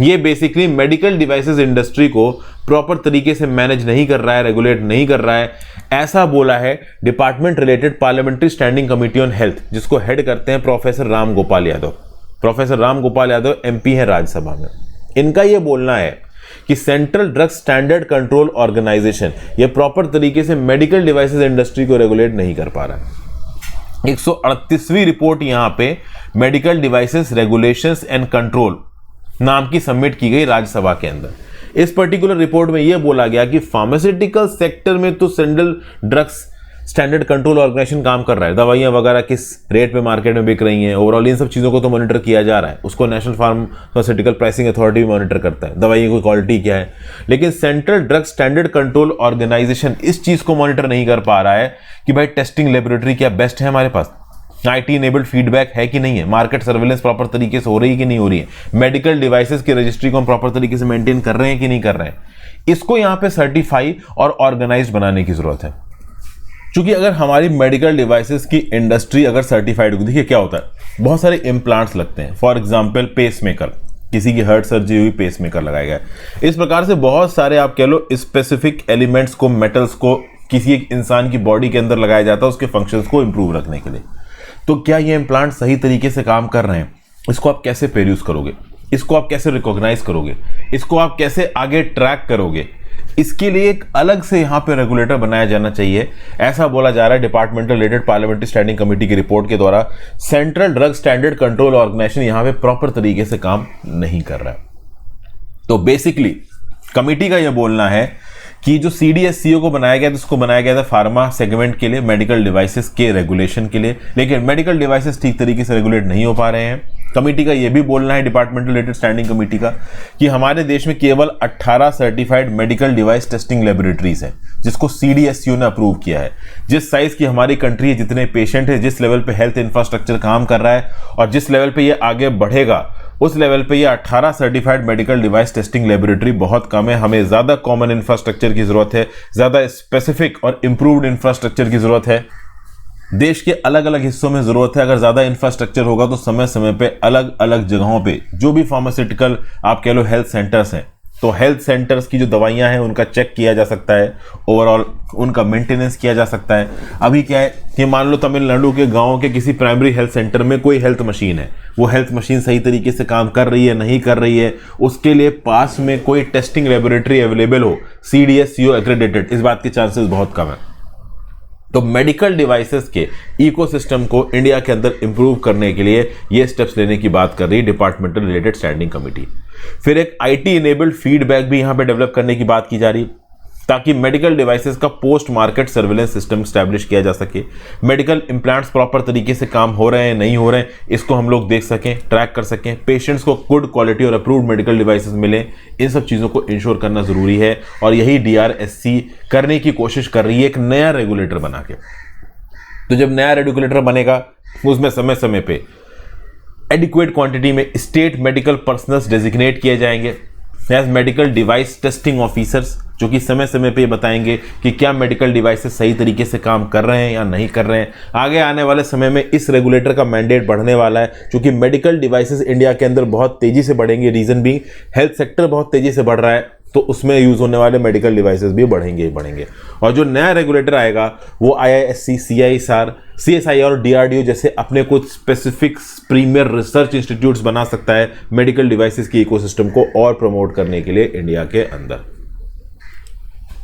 Speaker 1: ये बेसिकली मेडिकल डिवाइसेस इंडस्ट्री को प्रॉपर तरीके से मैनेज नहीं कर रहा है, रेगुलेट नहीं कर रहा है, ऐसा बोला है department related parliamentary standing committee on health, जिसको हेड करते हैं professor Ram Gopal Yadav. Professor Ram Gopal Yadav MP है राज्यसभा में। इनका यह बोलना है कि central drugs standard control organisation ये प्रॉपर तरीके से मेडिकल डिवाइसेस इंडस्ट्री को रेगुलेट नहीं कर पा रहा है। 138वीं रिपोर्ट यहां पे medical devices regulations and control नाम की सबमिट की गई राज्यसभा के अंदर। इस पर्टिकुलर रिपोर्ट में यह बोला गया कि फार्मास्यूटिकल सेक्टर में तो central drugs standard control organisation काम कर रहा है, दवाइयां वगैरह किस रेट पे मार्केट में बिक रही हैं, ओवरऑल इन सब चीज़ों को तो मॉनिटर किया जा रहा है। उसको नेशनल फार्मास्यूटिकल प्राइसिंग अथॉरिटी भी मॉनिटर करता है, दवाइयों की क्वालिटी क्या है। लेकिन central drug standard control organisation इस चीज़ को मॉनिटर नहीं कर पा रहा है कि भाई टेस्टिंग लेबोरेटरी क्या बेस्ट है हमारे पास, IT इनेबल्ड फीडबैक है कि नहीं है, मार्केट सर्वेलेंस प्रॉपर तरीके से हो रही है कि नहीं हो रही है, मेडिकल डिवाइसेस की रजिस्ट्री को हम प्रॉपर तरीके से मेंटेन कर रहे हैं कि नहीं कर रहे हैं। इसको यहां पे सर्टिफाई और ऑर्गेनाइज्ड बनाने की जरूरत है। क्योंकि अगर हमारी मेडिकल डिवाइसेस की इंडस्ट्री अगर सर्टिफाइड होगी, देखिए क्या होता है, बहुत सारे इम्प्लांट्स लगते हैं, फॉर एग्जाम्पल पेसमेकर, किसी की हार्ट सर्जरी हुई, पेसमेकर लगाया गया। इस प्रकार से बहुत सारे आप कह लो स्पेसिफिक एलिमेंट्स को, मेटल्स को किसी एक इंसान की बॉडी के अंदर लगाया जाता है उसके फंक्शंस को इंप्रूव रखने के लिए। तो क्या ये इम्प्लांट सही तरीके से काम कर रहे हैं? इसको आप कैसे पेरूज करोगे, इसको आप कैसे रिकॉग्नाइज करोगे, इसको आप कैसे आगे ट्रैक करोगे? इसके लिए एक अलग से यहां पे रेगुलेटर बनाया जाना चाहिए, ऐसा बोला जा रहा है departmental related parliamentary standing committee की रिपोर्ट के द्वारा। Central drug standard control organisation यहां पे प्रॉपर तरीके से काम नहीं कर रहा है। तो बेसिकली कमेटी का यह बोलना है कि जो CDSCO को बनाया गया था, उसको बनाया गया था फार्मा सेगमेंट के लिए, मेडिकल डिवाइसेस के रेगुलेशन के लिए, लेकिन मेडिकल डिवाइसेस ठीक तरीके से रेगुलेट नहीं हो पा रहे हैं। कमेटी का यह भी बोलना है, डिपार्टमेंटल रिलेटेड स्टैंडिंग कमेटी का, कि हमारे देश में केवल 18 certified medical device testing laboratories हैं जिसको CDSCO ने अप्रूव किया है। जिस साइज की हमारी कंट्री है, जितने पेशेंट है, जिस लेवल पे हेल्थ इंफ्रास्ट्रक्चर काम कर रहा है और जिस लेवल पे ये आगे बढ़ेगा, उस लेवल पे ये 18 certified medical device testing laboratory बहुत कम है। हमें ज्यादा कॉमन इंफ्रास्ट्रक्चर की जरूरत है, ज्यादा स्पेसिफिक और इंप्रूव्ड इंफ्रास्ट्रक्चर की जरूरत है। देश के अलग अलग हिस्सों में जरूरत है। अगर ज्यादा इंफ्रास्ट्रक्चर होगा तो समय समय पे अलग अलग जगहों पे जो भी फार्मास्यूटिकल आप कह लो हेल्थ सेंटर्स हैं, तो हेल्थ सेंटर्स की जो दवाइयां हैं उनका चेक किया जा सकता है, ओवरऑल उनका मेंटेनेंस किया जा सकता है। अभी क्या है कि मान लो तमिलनाडु के गांव के किसी प्राइमरी हेल्थ सेंटर में कोई हेल्थ मशीन है, वो हेल्थ मशीन सही तरीके से काम कर रही है नहीं कर रही है, उसके लिए पास में कोई टेस्टिंग लेबोरेटरी अवेलेबल हो CDSCO एक्रेडिटेड, इस बात के चांसेस बहुत कम है। तो मेडिकल डिवाइसेस के इकोसिस्टम को इंडिया के अंदर इंप्रूव करने के लिए ये स्टेप्स लेने की बात कर रही है डिपार्टमेंटल रिलेटेड स्टैंडिंग कमेटी। फिर एक IT इनेबल्ड फीडबैक भी यहां पे डेवलप करने की बात की जा रही है ताकि मेडिकल डिवाइसेस का post market surveillance system establish किया जा सके। मेडिकल इम्प्लांट्स प्रॉपर तरीके से काम हो रहे हैं नहीं हो रहे हैं, इसको हम लोग देख सकें, ट्रैक कर सकें, पेशेंट्स को गुड क्वालिटी और अप्रूव्ड मेडिकल डिवाइसेस मिले, इन सब चीज़ों को इंश्योर करना ज़रूरी है। और यही DRSC करने की कोशिश कर रही है एक नया रेगुलेटर बना के। तो जब नया रेगुलेटर बनेगा उसमें समय समय पे एडिक्वेट क्वांटिटी में स्टेट मेडिकल पर्सनल्स डेजिग्नेट किए जाएंगे as medical device testing officers, जो कि समय समय पे बताएंगे कि क्या मेडिकल डिवाइसेस सही तरीके से काम कर रहे हैं या नहीं कर रहे हैं। आगे आने वाले समय में इस रेगुलेटर का मैंडेट बढ़ने वाला है क्योंकि मेडिकल डिवाइसेस इंडिया के अंदर बहुत तेजी से बढ़ेंगे। रीजन भी हेल्थ सेक्टर बहुत तेजी से बढ़ रहा है, तो उसमें यूज होने वाले मेडिकल डिवाइसेस भी बढ़ेंगे ही बढ़ेंगे। और जो नया रेगुलेटर आएगा वो IISc, CISR CSIR और DRDO जैसे अपने कुछ स्पेसिफिक प्रीमियर रिसर्च इंस्टीट्यूट्स बना सकता है मेडिकल डिवाइसेस की इकोसिस्टम को और प्रमोट करने के लिए इंडिया के अंदर।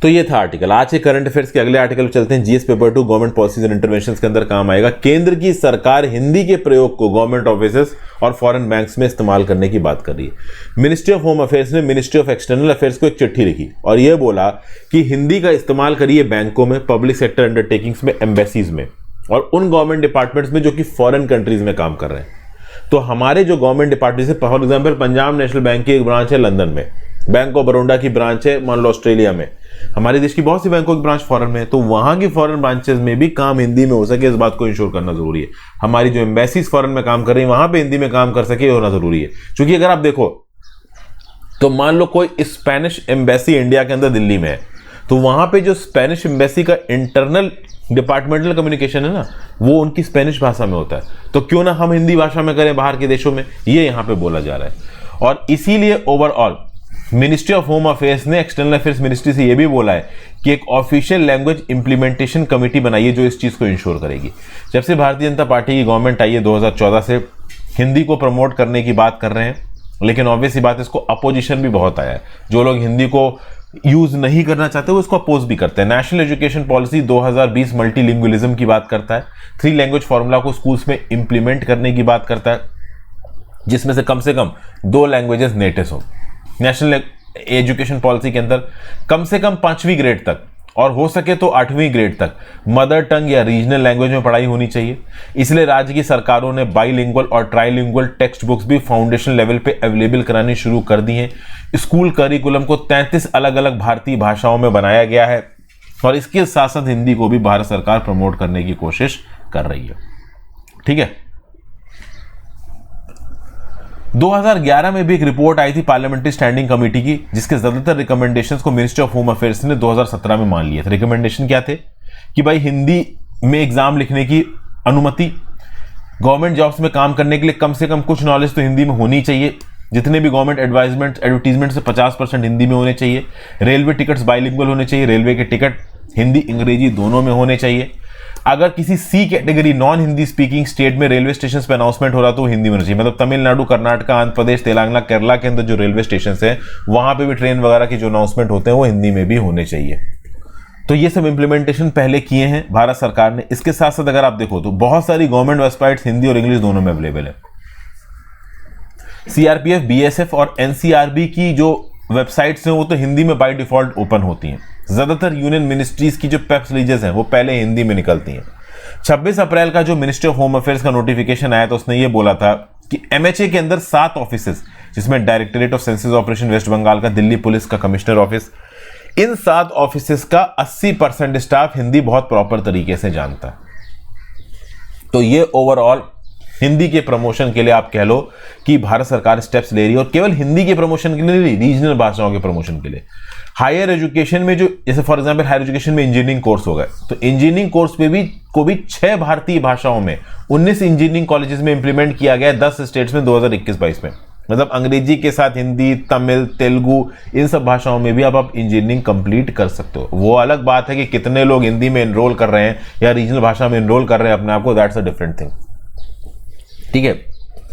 Speaker 1: तो ये था आर्टिकल। आज के करंट अफेयर्स के अगले आर्टिकल चलते हैं। GS paper 2 government policies and interventions के अंदर काम आएगा। केंद्र की सरकार हिंदी के प्रयोग को गवर्नमेंट ऑफिसेस और फॉरेन बैंक्स में इस्तेमाल करने की बात कर रही है। मिनिस्ट्री ऑफ होम अफेयर्स ने मिनिस्ट्री ऑफ एक्सटर्नल अफेयर्स को एक चिट्ठी लिखी और यह बोला कि हिंदी का इस्तेमाल करिए बैंकों में, पब्लिक सेक्टर अंडरटेकिंग्स में, एम्बेसीज में और उन गवर्नमेंट डिपार्टमेंट्स में जो कि फॉरेन कंट्रीज में काम कर रहे हैं। तो हमारे जो गवर्नमेंट डिपार्टमेंट है, for example Punjab national bank की एक ब्रांच है लंदन में, बैंक ऑफ बड़ौदा की ब्रांच है मान लो ऑस्ट्रेलिया में, हमारे देश की बहुत सी बैंकों की ब्रांच फॉरेन में है, तो वहां की फॉरेन ब्रांचेस में भी काम हिंदी में हो सके, इस बात को इंश्योर करना जरूरी है। हमारी जो एम्बेसीज फॉरेन में काम कर रही है वहां पे हिंदी में काम कर सके होना जरूरी है। क्योंकि अगर आप देखो तो मान लो कोई स्पेनिश एम्बेसी इंडिया के अंदर दिल्ली में है, तो वहां पे जो स्पेनिश एम्बेसी का इंटरनल डिपार्टमेंटल कम्युनिकेशन है ना, वो उनकी स्पेनिश भाषा में होता है, तो क्यों ना हम हिंदी भाषा में करें बाहर के देशों में, ये यहां पे बोला जा रहा है। और इसीलिए overall ministry of home affairs ने एक्सटर्नल अफेयर्स मिनिस्ट्री से यह भी बोला है कि एक ऑफिशियल लैंग्वेज इंप्लीमेंटेशन कमेटी बनाइए जो इस चीज को इंश्योर करेगी। जब से भारतीय जनता पार्टी की गवर्नमेंट आई है 2014 से हिंदी को प्रमोट करने की बात कर रहे हैं, लेकिन ऑब्वियसली बात इसको अपोजिशन भी बहुत आया है। जो लोग हिंदी को यूज नहीं करना चाहते वो इसको अपोज भी करते हैं। नेशनल एजुकेशन पॉलिसी 2020 मल्टीलिंगुअलिज्म की बात करता है, 3 लैंग्वेज फॉर्मूला को स्कूल्स में इंप्लीमेंट करने की बात करता है, जिसमें से कम 2 लैंग्वेजेस नेटिव हो। नेशनल एजुकेशन पॉलिसी के अंदर कम से कम 5वीं ग्रेड तक और हो सके तो 8वीं ग्रेड तक मदर टंग या रीजनल लैंग्वेज में पढ़ाई होनी चाहिए। इसलिए राज्य की सरकारों ने बाइलिंगुअल और ट्राइलिंगुअल टेक्स्ट बुक्स भी फाउंडेशन लेवल पे अवेलेबल करानी शुरू कर दी हैं। स्कूल करिकुलम को 33 अलग अलग भारतीय भाषाओं में बनाया गया है और इसके साथ साथ हिंदी को भी भारत सरकार प्रमोट करने की कोशिश कर रही है। ठीक है, 2011 में भी एक रिपोर्ट आई थी पार्लियामेंट्री स्टैंडिंग कमेटी की, जिसके ज्यादातर रिकमेंडेशंस को मिनिस्ट्री ऑफ होम अफेयर्स ने 2017 में मान लिया था। रिकमेंडेशन क्या थे कि भाई हिंदी में एग्जाम लिखने की अनुमति, गवर्नमेंट जॉब्स में काम करने के लिए कम से कम कुछ नॉलेज तो हिंदी में होनी चाहिए, जितने भी गवर्नमेंट एडवर्टीजमेंट से 50% हिंदी में होने चाहिए, रेलवे टिकट्स बाइलिंगुअल होने चाहिए, रेलवे के टिकट हिंदी अंग्रेजी दोनों में होने चाहिए। अगर किसी C category non Hindi speaking state में रेलवे स्टेशन पे अनाउंसमेंट हो रहा तो हिंदी में होना चाहिए। मतलब तमिलनाडु, कर्नाटका, आंध्र प्रदेश, तेलंगाना, केरला के अंदर जो रेलवे स्टेशन है वहां पे भी ट्रेन वगैरह की जो अनाउंसमेंट होते हैं वो हिंदी में भी होने चाहिए। तो ये सब इंप्लीमेंटेशन पहले किए हैं भारत सरकार ने। इसके साथ साथ अगर आप देखो तो बहुत सारी गवर्नमेंट वेबसाइट्स हिंदी और इंग्लिश दोनों में अवेलेबल है। सीआरपीएफ, बीएसएफ और एनसीआरबी की जो वेबसाइट्स हैं वो तो हिंदी में बाय डिफॉल्ट ओपन होती हैं। ज्यादातर यूनियन मिनिस्ट्रीज की जो प्रेस रिलीजेस हैं वो पहले हिंदी में निकलती हैं। 26 अप्रैल का जो मिनिस्ट्री ऑफ होम अफेयर्स का नोटिफिकेशन आया तो उसने ये बोला था कि एमएचए के अंदर 7 ऑफिसेस, जिसमें directorate of census operation West Bengal का, दिल्ली पुलिस का कमिश्नर ऑफिस, इन 7 ऑफिसेस का 80% स्टाफ हिंदी बहुत प्रॉपर तरीके से जानता है। तो ये ओवरऑल हिंदी के प्रमोशन के लिए आप कह लो कि भारत सरकार स्टेप्स ले रही है, और केवल हिंदी के प्रमोशन के लिए नहीं, रीजनल भाषाओं के प्रमोशन के लिए। हायर एजुकेशन में जो, जैसे फॉर एग्जांपल हायर एजुकेशन में इंजीनियरिंग कोर्स हो गए, तो इंजीनियरिंग कोर्स पे भी 6 भारतीय भाषाओं में 19 इंजीनियरिंग कॉलेजेस में इंप्लीमेंट किया गया है 10 स्टेट्स में 2021-22 में। मतलब अंग्रेजी के साथ हिंदी, तमिल, तेलुगु, इन सब भाषाओं में भी आप इंजीनियरिंग कंप्लीट कर सकते हो। वो अलग बात है कि कितने लोग हिंदी में एनरोल कर रहे हैं या रीजनल भाषा में एनरोल कर रहे हैं अपने आप को, दैट्स अ डिफरेंट थिंग। ठीक है,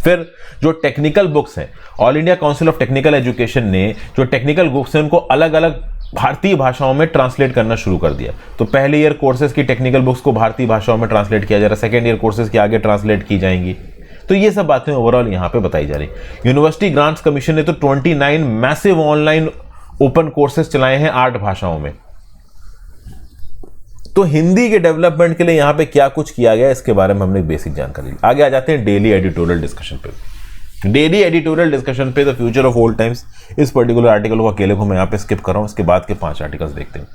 Speaker 1: फिर जो टेक्निकल बुक्स हैं, all India council of technical education ने जो टेक्निकल बुक्स हैं उनको अलग अलग भारतीय भाषाओं में ट्रांसलेट करना शुरू कर दिया। तो पहले ईयर कोर्सेज की टेक्निकल बुक्स को भारतीय भाषाओं में ट्रांसलेट किया जा रहा है, सेकेंड ईयर कोर्सेज की आगे ट्रांसलेट की जाएंगी। तो ये सब बातें ओवरऑल यहां पे बताई जा रही। यूनिवर्सिटी ग्रांट्स कमीशन ने तो 29 मैसिव ऑनलाइन ओपन कोर्सेज चलाए हैं 8 भाषाओं में। तो हिंदी के डेवलपमेंट के लिए यहां पे क्या कुछ किया गया इसके बारे में हमने बेसिक जानकारी ली। आगे आ जाते हैं डेली एडिटोरियल डिस्कशन पे। डेली एडिटोरियल डिस्कशन पे the future of old times, इस पर्टिकुलर आर्टिकल को अकेले को मैं यहां पे स्किप कर रहा हूं, इसके बाद के 5 आर्टिकल्स देखते हैं।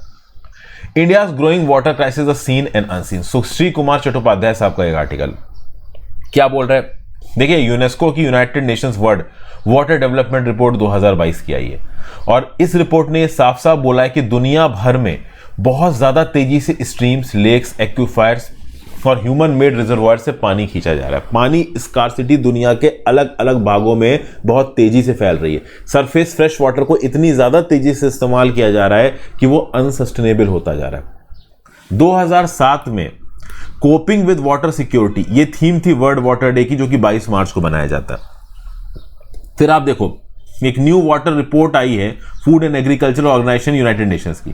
Speaker 1: India's growing water crisis, seen and unseen, Sushri Kumar Chattopadhyay sahab का एक आर्टिकल क्या बोल रहा है। देखिए, यूनेस्को की United Nations world water development report 2022 की आई है, और इस रिपोर्ट ने साफ साफ बोला है कि दुनिया भर में बहुत ज्यादा तेजी से स्ट्रीम्स, लेक्स, एक्विफायर्स और ह्यूमन मेड रिजर्वायर से पानी खींचा जा रहा है। पानी स्कार्सिटी दुनिया के अलग अलग भागों में बहुत तेजी से फैल रही है। सरफेस फ्रेश वाटर को इतनी ज्यादा तेजी से इस्तेमाल किया जा रहा है कि वो अनसस्टेनेबल होता जा रहा है। 2007 में कोपिंग विद वाटर सिक्योरिटी, ये थीम थी वर्ल्ड वाटर डे की, जो कि 22 मार्च को बनाया जाता है। फिर आप देखो, एक न्यू वाटर रिपोर्ट आई है food and agriculture organisation United Nations की।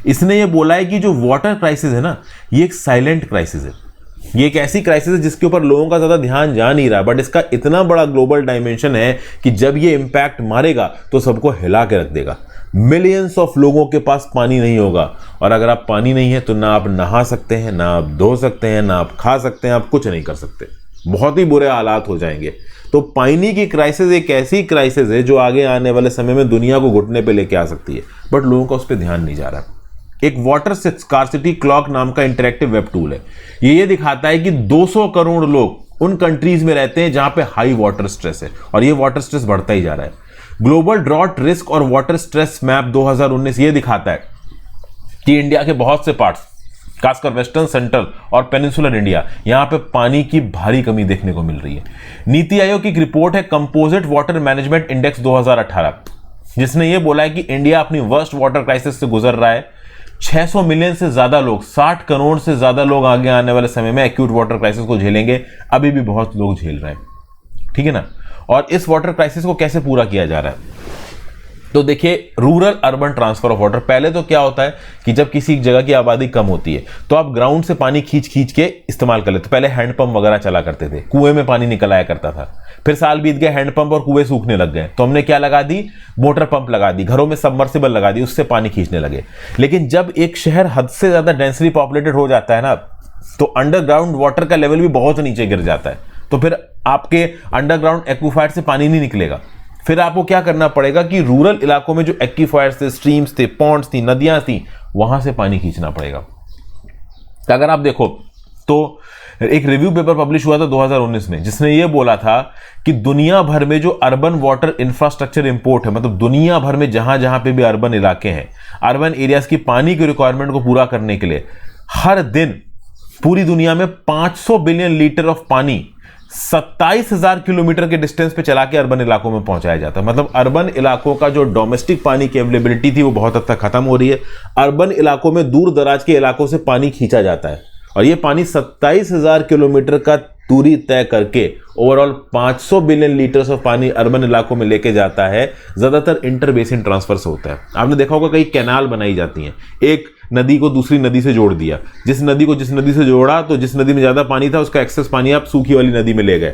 Speaker 1: इसने ये बोला है कि जो वाटर क्राइसिस है ना, ये एक साइलेंट क्राइसिस है। ये एक ऐसी क्राइसिस है जिसके ऊपर लोगों का ज्यादा ध्यान जा नहीं रहा, बट इसका इतना बड़ा ग्लोबल डायमेंशन है कि जब ये इंपैक्ट मारेगा तो सबको हिला के रख देगा। मिलियंस ऑफ लोगों के पास पानी नहीं होगा, और अगर आप पानी नहीं है तो ना आप नहा सकते हैं, ना आप धो सकते हैं, ना आप खा सकते हैं, आप कुछ नहीं कर सकते। बहुत ही बुरे हालात हो जाएंगे। तो पानी की क्राइसिस एक ऐसी क्राइसिस है जो आगे आने वाले समय में दुनिया को घुटने पे लेके आ सकती है, बट लोगों का उस पर ध्यान नहीं जा रहा। एक वाटर स्कार्सिटी क्लॉक नाम का इंटरेक्टिव वेब टूल है। ये दिखाता है कि 200 करोड़ लोग उन कंट्रीज में रहते हैं जहां पे हाई वाटर स्ट्रेस है, और ये वाटर स्ट्रेस बढ़ता ही जा रहा है। ग्लोबल ड्रॉट रिस्क और वाटर स्ट्रेस मैप 2019 ये दिखाता है कि इंडिया के बहुत से पार्ट्स, खासकर वेस्टर्न, सेंट्रल और पेनिनसुलर इंडिया, यहां पे पानी की भारी कमी देखने को मिल रही है। नीति आयोग की एक रिपोर्ट है कंपोजिट वाटर मैनेजमेंट इंडेक्स 2018, जिसने ये बोला है कि इंडिया अपनी वर्स्ट वाटर क्राइसिस से गुजर रहा है। 600 मिलियन से ज्यादा लोग, 60 करोड़ से ज्यादा लोग आगे आने वाले समय में एक्यूट वाटर क्राइसिस को झेलेंगे। अभी भी बहुत लोग झेल रहे हैं, ठीक है ना। और इस वाटर क्राइसिस को कैसे पूरा किया जा रहा है, तो देखिए, rural urban transfer of water. पहले तो क्या होता है कि जब किसी जगह की आबादी कम होती है तो आप ग्राउंड से पानी खींच खींच के इस्तेमाल कर लेते। पहले हैंडपंप वगैरह चला करते थे, कुएं में पानी निकल आया करता था। फिर साल बीत गए, हैंडपंप और कुएं सूखने लग गए, तो हमने क्या लगा दी, मोटर पंप लगा दी, घरों में सबमर्सिबल लगा दी, उससे पानी खींचने लगे। लेकिन जब एक शहर हद से ज्यादा डेंसली पॉपुलेटेड हो जाता है ना, तो अंडरग्राउंड वाटर का लेवल भी बहुत नीचे गिर जाता है। तो फिर आपके अंडरग्राउंड एक्विफायर से पानी नहीं निकलेगा। फिर आपको क्या करना पड़ेगा कि रूरल इलाकों में जो एक्विफायर्स थे, स्ट्रीम्स थे, पॉन्ड्स थी, नदियां थी, वहां से पानी खींचना पड़ेगा। तो अगर आप देखो तो एक रिव्यू पेपर पब्लिश हुआ था 2019 में, जिसने ये बोला था कि दुनिया भर में जो अर्बन वाटर इंफ्रास्ट्रक्चर इंपोर्ट है, मतलब दुनिया भर में जहां जहां पे भी अर्बन इलाके हैं, अर्बन एरियाज की पानी की रिक्वायरमेंट को पूरा करने के लिए हर दिन पूरी दुनिया में 500 बिलियन लीटर ऑफ पानी 27,000 किलोमीटर के डिस्टेंस पे चला के अर्बन इलाकों में पहुंचाया जाता है। मतलब अर्बन इलाकों का जो डोमेस्टिक पानी की अवेलेबिलिटी थी वो बहुत हद तक खत्म हो रही है। अर्बन इलाकों में दूर दराज के इलाकों से पानी खींचा जाता है, और ये पानी 27,000 किलोमीटर का दूरी तय करके ओवरऑल 500 बिलियन लीटर्स ऑफ पानी अर्बन इलाकों में लेके जाता है। ज्यादातर इंटर बेसिन ट्रांसफर से होता है। आपने देखा होगा कई कैनाल बनाई जाती हैं, एक नदी को दूसरी नदी से जोड़ दिया, जिस नदी को जिस नदी से जोड़ा तो जिस नदी में ज्यादा पानी था उसका एक्सेस पानी आप सूखी वाली नदी में ले गए।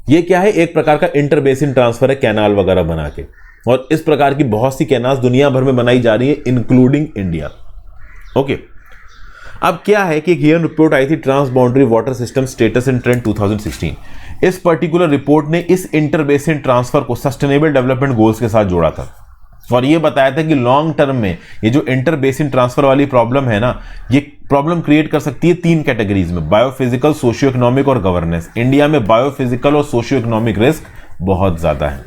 Speaker 1: ये क्या है, एक प्रकार का इंटर बेसिन ट्रांसफर है, कैनाल वगैरह बना के। और इस प्रकार की बहुत सी कैनाल्स दुनिया भर में बनाई जा रही है, इंक्लूडिंग इंडिया। ओके, अब क्या है कि एक ईयर रिपोर्ट आई थी, trans boundary water system status and trend 2016। इस पर्टिकुलर रिपोर्ट ने इस इंटर बेसिन ट्रांसफर को सस्टेनेबल डेवलपमेंट गोल्स के साथ जोड़ा था, और ये बताया था कि लॉन्ग टर्म में ये जो इंटर बेसिन ट्रांसफर वाली प्रॉब्लम है ना, ये प्रॉब्लम क्रिएट कर सकती है 3 कैटेगरीज में, बायोफिजिकल, सोशियो इकोनॉमिक और गवर्नेंस। इंडिया में बायोफिजिकल और सोशियो इकोनॉमिक रिस्क बहुत ज्यादा है।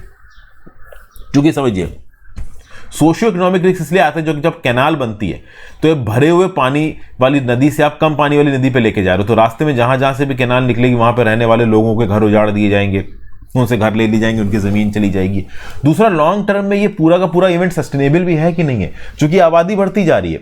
Speaker 1: क्योंकि समझिए, सोशियो इकोनॉमिक रिस्क इसलिए आते हैं जो जब कैनाल बनती है तो ये भरे हुए पानी वाली नदी से आप कम पानी वाली नदी पे लेके जा रहे हो, तो रास्ते में जहां जहां से भी कैनाल निकलेगी वहां पे रहने वाले लोगों के घर उजाड़ दिए जाएंगे, उनसे घर ले ली जाएंगे, उनकी जमीन चली जाएगी। दूसरा, लॉन्ग टर्म में ये पूरा का पूरा इवेंट सस्टेनेबल भी है कि नहीं है, क्योंकि आबादी बढ़ती जा रही है,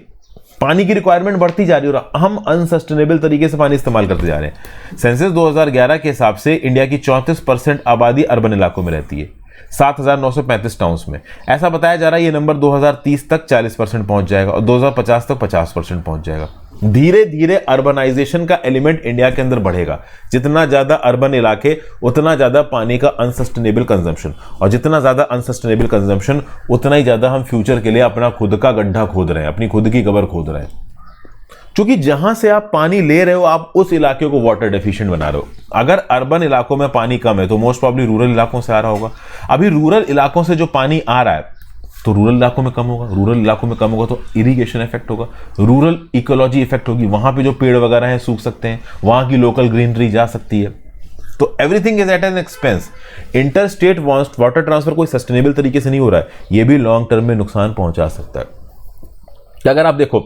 Speaker 1: पानी की रिक्वायरमेंट बढ़ती जा रही है और हम अनसस्टेनेबल तरीके से पानी इस्तेमाल करते जा रहे हैं। सेंसस 2011 के हिसाब से इंडिया की 34% आबादी अर्बन इलाकों में रहती है, 7,935 टाउन्स में। ऐसा बताया जा रहा है ये नंबर 2030 तक 40% पहुंच जाएगा और 2050 तक 50% पहुंच जाएगा। धीरे धीरे अर्बनाइजेशन का एलिमेंट इंडिया के अंदर बढ़ेगा। जितना ज्यादा अर्बन इलाके उतना ज्यादा पानी का अनसस्टेनेबल कंजम्पशन, और जितना ज्यादा अनसस्टेनेबल कंजम्पशन उतना ही ज्यादा हम फ्यूचर के लिए अपना खुद का गड्ढा खोद रहे हैं, अपनी खुद की कब्र खोद रहे हैं। क्योंकि जहां से आप पानी ले रहे हो आप उस इलाके को वाटर डेफिशिएंट बना रहे हो। अगर अर्बन इलाकों में पानी कम है तो मोस्ट प्रॉब्ली रूरल इलाकों से आ रहा होगा। अभी रूरल इलाकों से जो पानी आ रहा है तो रूरल इलाकों में कम होगा, रूरल इलाकों में कम होगा तो इरिगेशन इफेक्ट होगा, रूरल इकोलॉजी इफेक्ट होगी, वहां पे जो पेड़ वगैरह हैं सूख सकते हैं, वहां की लोकल ग्रीनरी जा सकती है। तो everything is at an expense. Inter state water transfer कोई सस्टेनेबल तरीके से नहीं हो रहा है, ये भी लॉन्ग टर्म में नुकसान पहुंचा सकता है। अगर आप देखो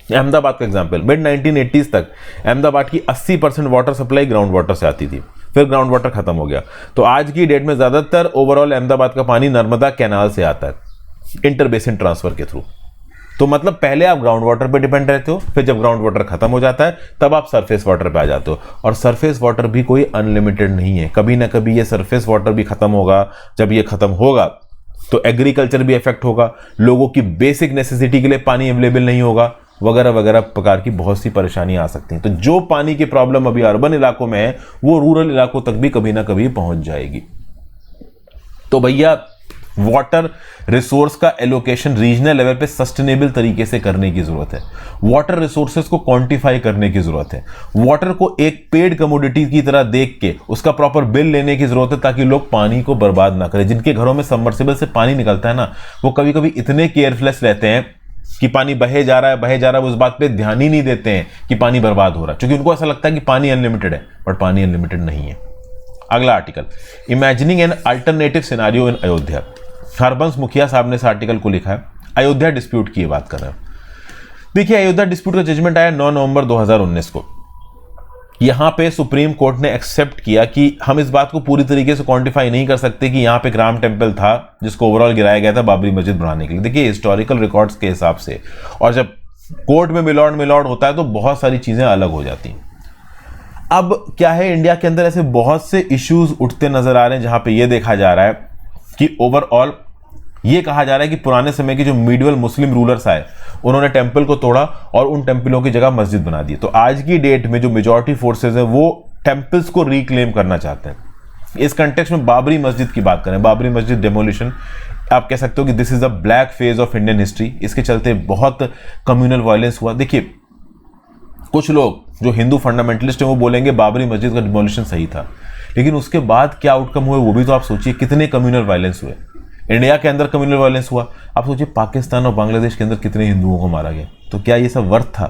Speaker 1: अहमदाबाद का एग्जाम्पल, मिड 1980s तक अहमदाबाद की 80% वाटर सप्लाई ग्राउंड वाटर से आती थी, फिर ग्राउंड वाटर खत्म हो गया। तो आज की डेट में ज्यादातर ओवरऑल अहमदाबाद का पानी नर्मदा कैनाल से आता है, इंटर बेसिन ट्रांसफर के थ्रू। तो मतलब पहले आप ग्राउंड वाटर पे डिपेंड रहते हो, फिर जब ग्राउंड वाटर खत्म हो जाता है तब आप सरफेस वाटर पे आ जाते हो। और सरफेस वाटर भी कोई अनलिमिटेड नहीं है, कभी ना कभी ये सरफेस वाटर भी खत्म होगा। जब ये खत्म होगा तो एग्रीकल्चर भी इफेक्ट होगा, लोगों की बेसिक नेसेसिटी के लिए पानी अवेलेबल नहीं होगा, वगैरह वगैरह प्रकार की बहुत सी परेशानियां आ सकती हैं। तो जो पानी की प्रॉब्लम अभी अर्बन इलाकों में है वो रूरल इलाकों तक भी कभी ना कभी पहुंच जाएगी। तो भैया वाटर रिसोर्स का एलोकेशन रीजनल लेवल पे सस्टेनेबल तरीके से करने की जरूरत है। वाटर रिसोर्सेज को क्वांटिफाई करने की जरूरत है। वाटर को एक पेड कमोडिटी की तरह देख के उसका प्रॉपर बिल लेने की जरूरत है, ताकि लोग पानी को बर्बाद ना करें। जिनके घरों में सबमर्सिबल से पानी निकलता है ना, वो कभी कभी इतने केयरलेस रहते हैं कि पानी बहे जा रहा है, वो उस बात पे ध्यान ही नहीं देते हैं कि पानी बर्बाद हो रहा है, क्योंकि उनको ऐसा लगता है कि पानी अनलिमिटेड है, बट पानी अनलिमिटेड नहीं है। अगला article, imagining an alternative scenario in Ayodhya. Harbans मुखिया साहब ने इस आर्टिकल को लिखा है, अयोध्या डिस्प्यूट की बात कर रहे हैं। देखिए, अयोध्या डिस्प्यूट का जजमेंट आया 9 नवंबर 2019 को। यहां पे सुप्रीम कोर्ट ने एक्सेप्ट किया कि हम इस बात को पूरी तरीके से क्वांटिफाई नहीं कर सकते कि यहां पे एक राम टेम्पल था जिसको ओवरऑल गिराया गया था बाबरी मस्जिद बनाने के लिए। देखिए, हिस्टोरिकल रिकॉर्ड्स के हिसाब से, और जब कोर्ट में मिलॉर्ड होता है तो बहुत सारी चीजें अलग हो जाती हैं। अब क्या है, इंडिया के अंदर ऐसे बहुत से इश्यूज उठते नजर आ रहे हैं जहां पे ये देखा जा रहा है कि ओवरऑल ये कहा जा रहा है कि पुराने समय के जो मीडिवल मुस्लिम रूलर्स आए उन्होंने टेंपल को तोड़ा और उन टेंपलों की जगह मस्जिद बना दी। तो आज की डेट में जो मेजॉरिटी फोर्सेज है वो टेंपल्स को रिक्लेम करना चाहते हैं। इस कंटेक्स्ट में बाबरी मस्जिद की बात करें, बाबरी मस्जिद डेमोलिशन, आप कह सकते हो कि this is a black phase of Indian history. इसके चलते बहुत कम्युनल वायलेंस हुआ। देखिए, कुछ लोग जो हिंदू फंडामेंटलिस्ट हैं वो बोलेंगे बाबरी मस्जिद का डिमोलिशन सही था, लेकिन उसके बाद क्या आउटकम हुए वो भी तो आप सोचिए। कितने कम्युनल वायलेंस हुए, इंडिया के अंदर कम्युनल वायलेंस हुआ, आप सोचिए पाकिस्तान और बांग्लादेश के अंदर कितने हिंदुओं को मारा गया। तो क्या ये सब वर्थ था?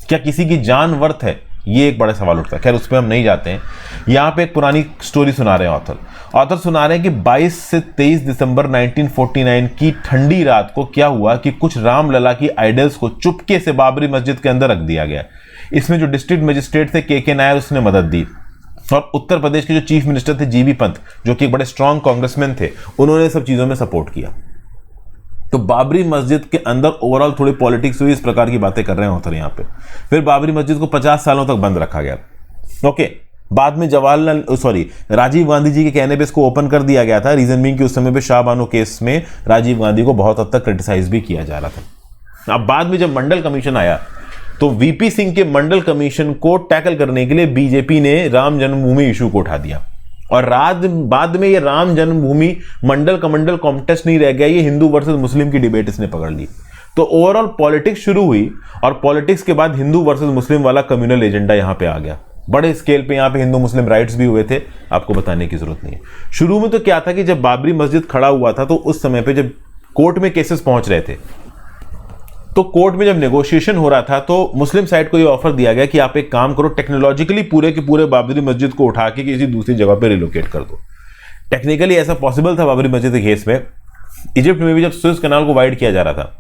Speaker 1: क्या किसी की जान वर्थ है? ये एक बड़ा सवाल उठता है। खैर, उस पर हम नहीं जाते हैं। यहाँ पे एक पुरानी स्टोरी सुना रहे हैं ऑथर सुना रहे हैं कि 22 से 23 दिसंबर 1949 की ठंडी रात को क्या हुआ कि कुछ रामलला की आइडल्स को चुपके से बाबरी मस्जिद के अंदर रख दिया गया। इसमें जो डिस्ट्रिक्ट मजिस्ट्रेट थे के नायर, उसने मदद दी, और उत्तर प्रदेश के जो चीफ मिनिस्टर थे जीबी पंत, जो कि एक बड़े स्ट्रांग कांग्रेसमैन थे, उन्होंने सब चीजों में सपोर्ट किया। तो बाबरी मस्जिद के अंदर ओवरऑल थोड़ी पॉलिटिक्स हुई, इस प्रकार की बातें कर रहे हैं ऑथर यहाँ पे। फिर बाबरी मस्जिद को 50 सालों तक बंद रखा गया। ओके, बाद में राजीव गांधी जी के कहने पे इसको ओपन कर दिया गया था। रीजन बीइंग कि उस समय पे शाह बानो केस में राजीव गांधी को बहुत हद तक क्रिटिसाइज भी किया जा रहा था। अब बाद में जब मंडल कमीशन आया तो वीपी सिंह के मंडल कमीशन को टैकल करने के लिए बीजेपी ने राम जन्मभूमि इशू को उठा दिया, और बाद में ये राम जन्मभूमि मंडल कमंडल कॉन्टेस्ट नहीं रह गया, ये हिंदू वर्सेस मुस्लिम की डिबेट इसने पकड़ ली। तो ओवरऑल पॉलिटिक्स शुरू हुई, और पॉलिटिक्स के बाद हिंदू वर्सेस मुस्लिम वाला कम्युनल एजेंडा यहां पे आ गया। बड़े स्केल पे यहां पे हिंदू मुस्लिम राइट्स भी हुए थे, आपको बताने की जरूरत नहीं है। शुरू में तो क्या था कि जब बाबरी मस्जिद खड़ा हुआ था तो उस समय पे जब कोर्ट में केसेस पहुंच रहे थे, तो कोर्ट में जब नेगोशिएशन हो रहा था तो मुस्लिम साइड को यह ऑफर दिया गया कि आप एक काम करो, टेक्नोलॉजिकली पूरे के पूरे बाबरी मस्जिद को उठा के किसी दूसरी जगह पे रिलोकेट कर दो। टेक्निकली ऐसा पॉसिबल था बाबरी मस्जिद के केस में। इजिप्ट में भी जब सुएज कैनाल को वाइड किया जा रहा था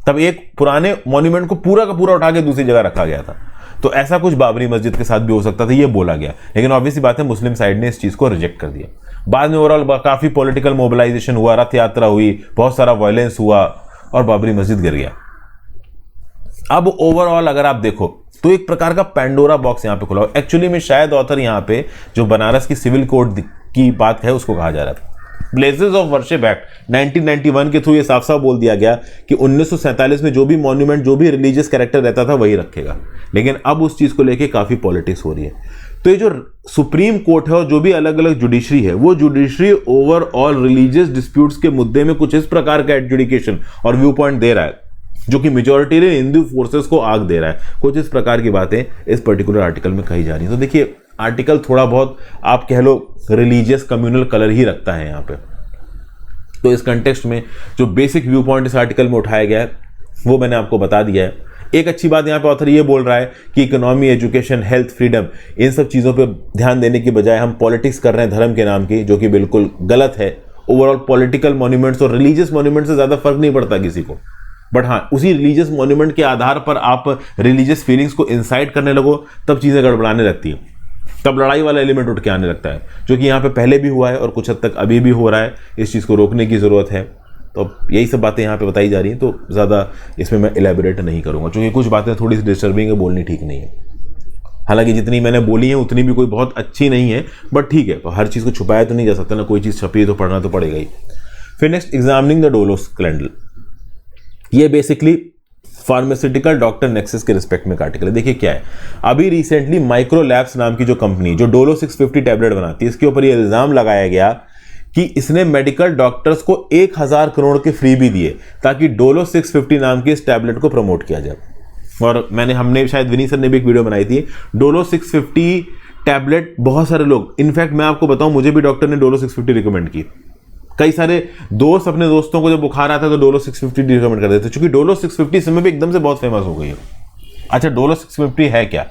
Speaker 1: तब एक पुराने मॉन्यूमेंट को पूरा का पूरा उठा के दूसरी जगह रखा गया था। तो ऐसा कुछ बाबरी मस्जिद के साथ भी हो सकता था, ये बोला गया। लेकिन ऑब्वियसली बात है, मुस्लिम साइड ने इस चीज को रिजेक्ट कर दिया। बाद में ओवरऑल काफी पॉलिटिकल मोबिलाइजेशन हुआ, रथ यात्रा हुई, बहुत सारा वायलेंस हुआ और बाबरी मस्जिद गिर गया। अब ओवरऑल अगर आप देखो तो एक प्रकार का पैंडोरा बॉक्स यहां पे खुला हुआ। एक्चुअली में शायद ऑथर यहां पे जो बनारस की सिविल कोड की बात है उसको कहा जा रहा था। प्लेसेस ऑफ वर्शिप एक्ट 1991 के थ्रू ये साफ साफ बोल दिया गया कि 1947 में जो भी मॉन्यूमेंट, जो भी रिलीजियस कैरेक्टर रहता था वही रखेगा। लेकिन अब उस चीज को लेके काफी पॉलिटिक्स हो रही है। तो ये जो सुप्रीम कोर्ट है और जो भी अलग अलग जुडिशरी है, वो जुडिशरी ओवरऑल रिलीजियस डिस्प्यूट्स के मुद्दे में कुछ इस प्रकार का एडजुडिकेशन और व्यू पॉइंट दे रहा है जो कि मेजॉरिटेरियन हिंदू फोर्सेस को आग दे रहा है। कुछ इस प्रकार की बातें इस पर्टिकुलर आर्टिकल में कही जा रही है। तो देखिए, आर्टिकल थोड़ा बहुत आप कह लो रिलीजियस कम्युनल कलर ही रखता है यहाँ पे। तो इस कंटेक्स्ट में जो बेसिक व्यू पॉइंट इस आर्टिकल में उठाया गया है वो मैंने आपको बता दिया है। एक अच्छी बात यहाँ पे ऑथर ये बोल रहा है कि इकोनॉमी, एजुकेशन, हेल्थ, फ्रीडम, इन सब चीज़ों पे ध्यान देने की बजाय हम पॉलिटिक्स कर रहे हैं धर्म के नाम की, जो कि बिल्कुल गलत है। ओवरऑल पॉलिटिकल मॉन्यूमेंट्स और रिलीजियस मॉन्यूमेंट से ज़्यादा फर्क नहीं पड़ता किसी को, बट हाँ, उसी रिलीजियस मॉन्यूमेंट के आधार पर आप रिलीजियस फीलिंग्स को इंसाइट करने लगो तब चीज़ें गड़बड़ाने लगती हैं, तब लड़ाई वाला एलिमेंट उठ के आने लगता है, जो कि यहाँ पे पहले भी हुआ है और कुछ हद तक अभी भी हो रहा है। इस चीज़ को रोकने की ज़रूरत है। तो यही सब बातें यहाँ पे बताई जा रही हैं, तो ज़्यादा इसमें मैं इलेबोरेट नहीं करूँगा, क्योंकि कुछ बातें थोड़ी सी डिस्टर्बिंग है, बोलनी ठीक नहीं है। हालांकि जितनी मैंने बोली है उतनी भी कोई बहुत अच्छी नहीं है, बट ठीक है, हर चीज़ को छुपाया तो नहीं जा सकता ना, कोई चीज़ छपी है तो पढ़ना तो पड़ेगा ही। फिर next, examining the Dolo scandal. ये बेसिकली फार्मास्यूटिकल डॉक्टर नेक्सस के रिस्पेक्ट में आर्टिकल है। देखिए क्या है, अभी रिसेंटली माइक्रो लैब्स नाम की जो कंपनी जो डोलो 650 टैबलेट बनाती है, इसके ऊपर ये इल्जाम लगाया गया कि इसने मेडिकल डॉक्टर्स को 1000 करोड़ के फ्री भी दिए ताकि डोलो 650 नाम की इस टैबलेट को प्रमोट किया जाए। और हमने शायद विनी सर ने भी एक वीडियो बनाई थी, डोलो 650 टैबलेट बहुत सारे लोग, इनफैक्ट मैं आपको बताऊं, मुझे भी डॉक्टर ने डोलो 650 रिकमेंड की। कई सारे दोस्त अपने दोस्तों को जब बुखार आता है तो डोलो 650 रिकमेंड कर देते हैं, क्योंकि डोलो 650 समय भी एकदम से बहुत फेमस हो गई है। अच्छा, डोलो 650 है क्या?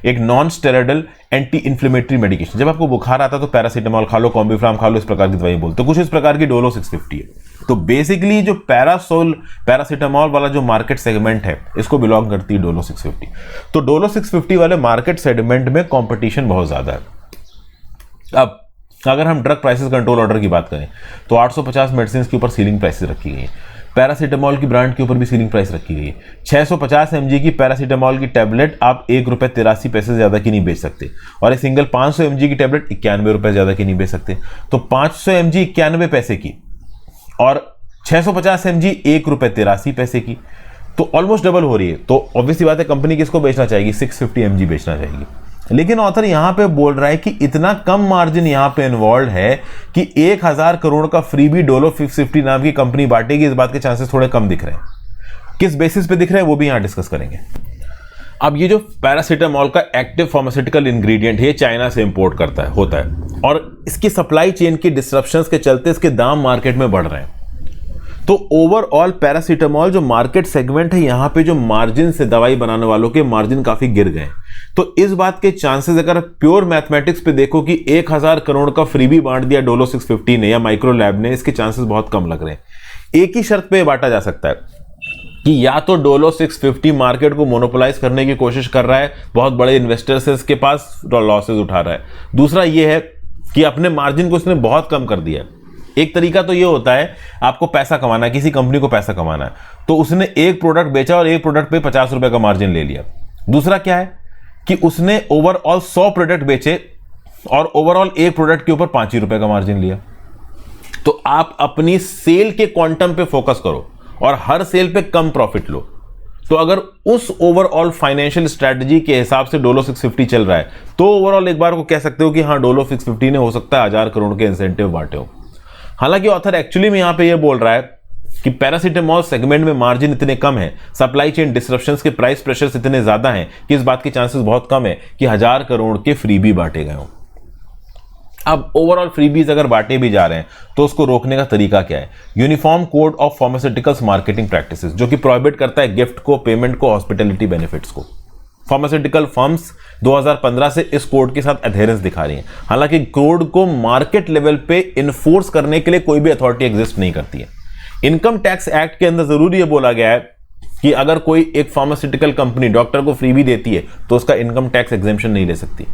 Speaker 1: एक non steroidal anti inflammatory medication. जब आपको बुखार आता है तो पैरासीटामोल खा लो, कॉम्बिफ्राम खा लो, इस प्रकार की दवाई बोलते, तो कुछ इस प्रकार की डोलो 650 है। तो बेसिकली जो पैरासीटामोल वाला जो मार्केट सेगमेंट है, इसको बिलोंग करती है डोलो 650। तो डोलो 650 वाले मार्केट सेगमेंट में कॉम्पिटिशन बहुत ज्यादा है। अब अगर हम ड्रग प्राइसेस कंट्रोल ऑर्डर की बात करें तो 850 मेडिसिन के ऊपर सीलिंग प्राइसेस रखी गई है। पैरासीटामोल की ब्रांड के ऊपर भी सीलिंग प्राइस रखी गई है। 650 mg की पैरासीटामोल की टैबलेट आप ₹1.83 से ज्यादा की नहीं बेच सकते, और एक सिंगल 500 mg की टैबलेट ₹91 ज्यादा की नहीं बेच सकते। तो 500 mg 91 पैसे की और 650 mg ₹1.83 की, तो ऑलमोस्ट डबल हो रही है। तो ऑब्वियसली बात है, कंपनी किसको बेचना चाहेगी? 650 mg बेचना चाहेगी। लेकिन ऑथर यहां पे बोल रहा है कि इतना कम मार्जिन यहां पे इन्वॉल्व है कि 1000 करोड़ का फ्री भी डोलो 650 नाम की कंपनी बांटेगी, इस बात के चांसेस थोड़े कम दिख रहे हैं। किस बेसिस पे दिख रहे हैं वो भी यहां डिस्कस करेंगे। अब ये जो पैरासीटामोल का एक्टिव फार्मास्यूटिकल इंग्रेडिएंट है, चाइना से इंपोर्ट होता है, और इसकी सप्लाई चेन की डिस्ट्रप्शंस के चलते इसके दाम मार्केट में बढ़ रहे हैं। तो ओवरऑल पैरासीटामोल जो मार्केट सेगमेंट है, यहां पे जो मार्जिन से दवाई बनाने वालों के मार्जिन काफी गिर गए। तो इस बात के चांसेस, अगर प्योर मैथमेटिक्स पे देखो कि 1000 करोड़ का फ्रीबी बांट दिया डोलो 650 ने या माइक्रो लैब ने, इसके चांसेस बहुत कम लग रहे हैं। एक ही शर्त पे बांटा जा सकता है कि या तो डोलो 650 मार्केट को मोनोपोलाइज करने की कोशिश कर रहा है, बहुत बड़े इन्वेस्टर्स से इसके पास लॉसेज उठा रहा है। दूसरा यह है कि अपने मार्जिन को इसने बहुत कम कर दिया है। एक तरीका तो ये होता है, आपको पैसा कमाना है, किसी कंपनी को पैसा कमाना है, तो उसने एक प्रोडक्ट बेचा और एक प्रोडक्ट पे 50 रुपए का मार्जिन ले लिया। दूसरा क्या है कि उसने ओवरऑल 100 प्रोडक्ट बेचे और ओवरऑल एक प्रोडक्ट के ऊपर 5 ही रुपए का मार्जिन लिया। तो आप अपनी सेल के क्वांटम पे फोकस करो और हर सेल पे कम प्रॉफिट लो। तो अगर उस ओवरऑल फाइनेंशियल स्ट्रेटजी के हिसाब से डोलो 650 चल रहा है, तो ओवरऑल एक बार को कह सकते हो कि हाँ, डोलो 650 ने हो सकता है 1000 करोड़ के इंसेंटिव बांटे हो। हालांकि ऑथर एक्चुअली में यहां पे ये बोल रहा है कि पैरासीटामोल सेगमेंट में मार्जिन इतने कम है, सप्लाई चेन डिस्ट्रप्शंस के प्राइस प्रेशर्स इतने ज्यादा हैं कि इस बात के चांसेस बहुत कम है कि 1000 करोड़ के फ्रीबी बांटे गए हों। अब ओवरऑल फ्रीबीज अगर बांटे भी जा रहे हैं तो उसको रोकने का तरीका क्या है? Uniform code of pharmaceuticals marketing practices, जो कि प्रोहिबिट करता है गिफ्ट को, पेमेंट को, हॉस्पिटैलिटी बेनिफिट्स को। फार्मास्यूटिकल फर्म्स 2015 से इस कोड के साथ एडहेरेंस दिखा रही हैं। हालांकि कोड को मार्केट लेवल पे इन्फोर्स करने के लिए कोई भी अथॉरिटी एग्जिस्ट नहीं करती है। इनकम टैक्स एक्ट के अंदर जरूर यह बोला गया है कि अगर कोई एक फार्मास्यूटिकल कंपनी डॉक्टर को फ्री भी देती है तो उसका इनकम टैक्स एग्जेम्पशन नहीं ले सकती।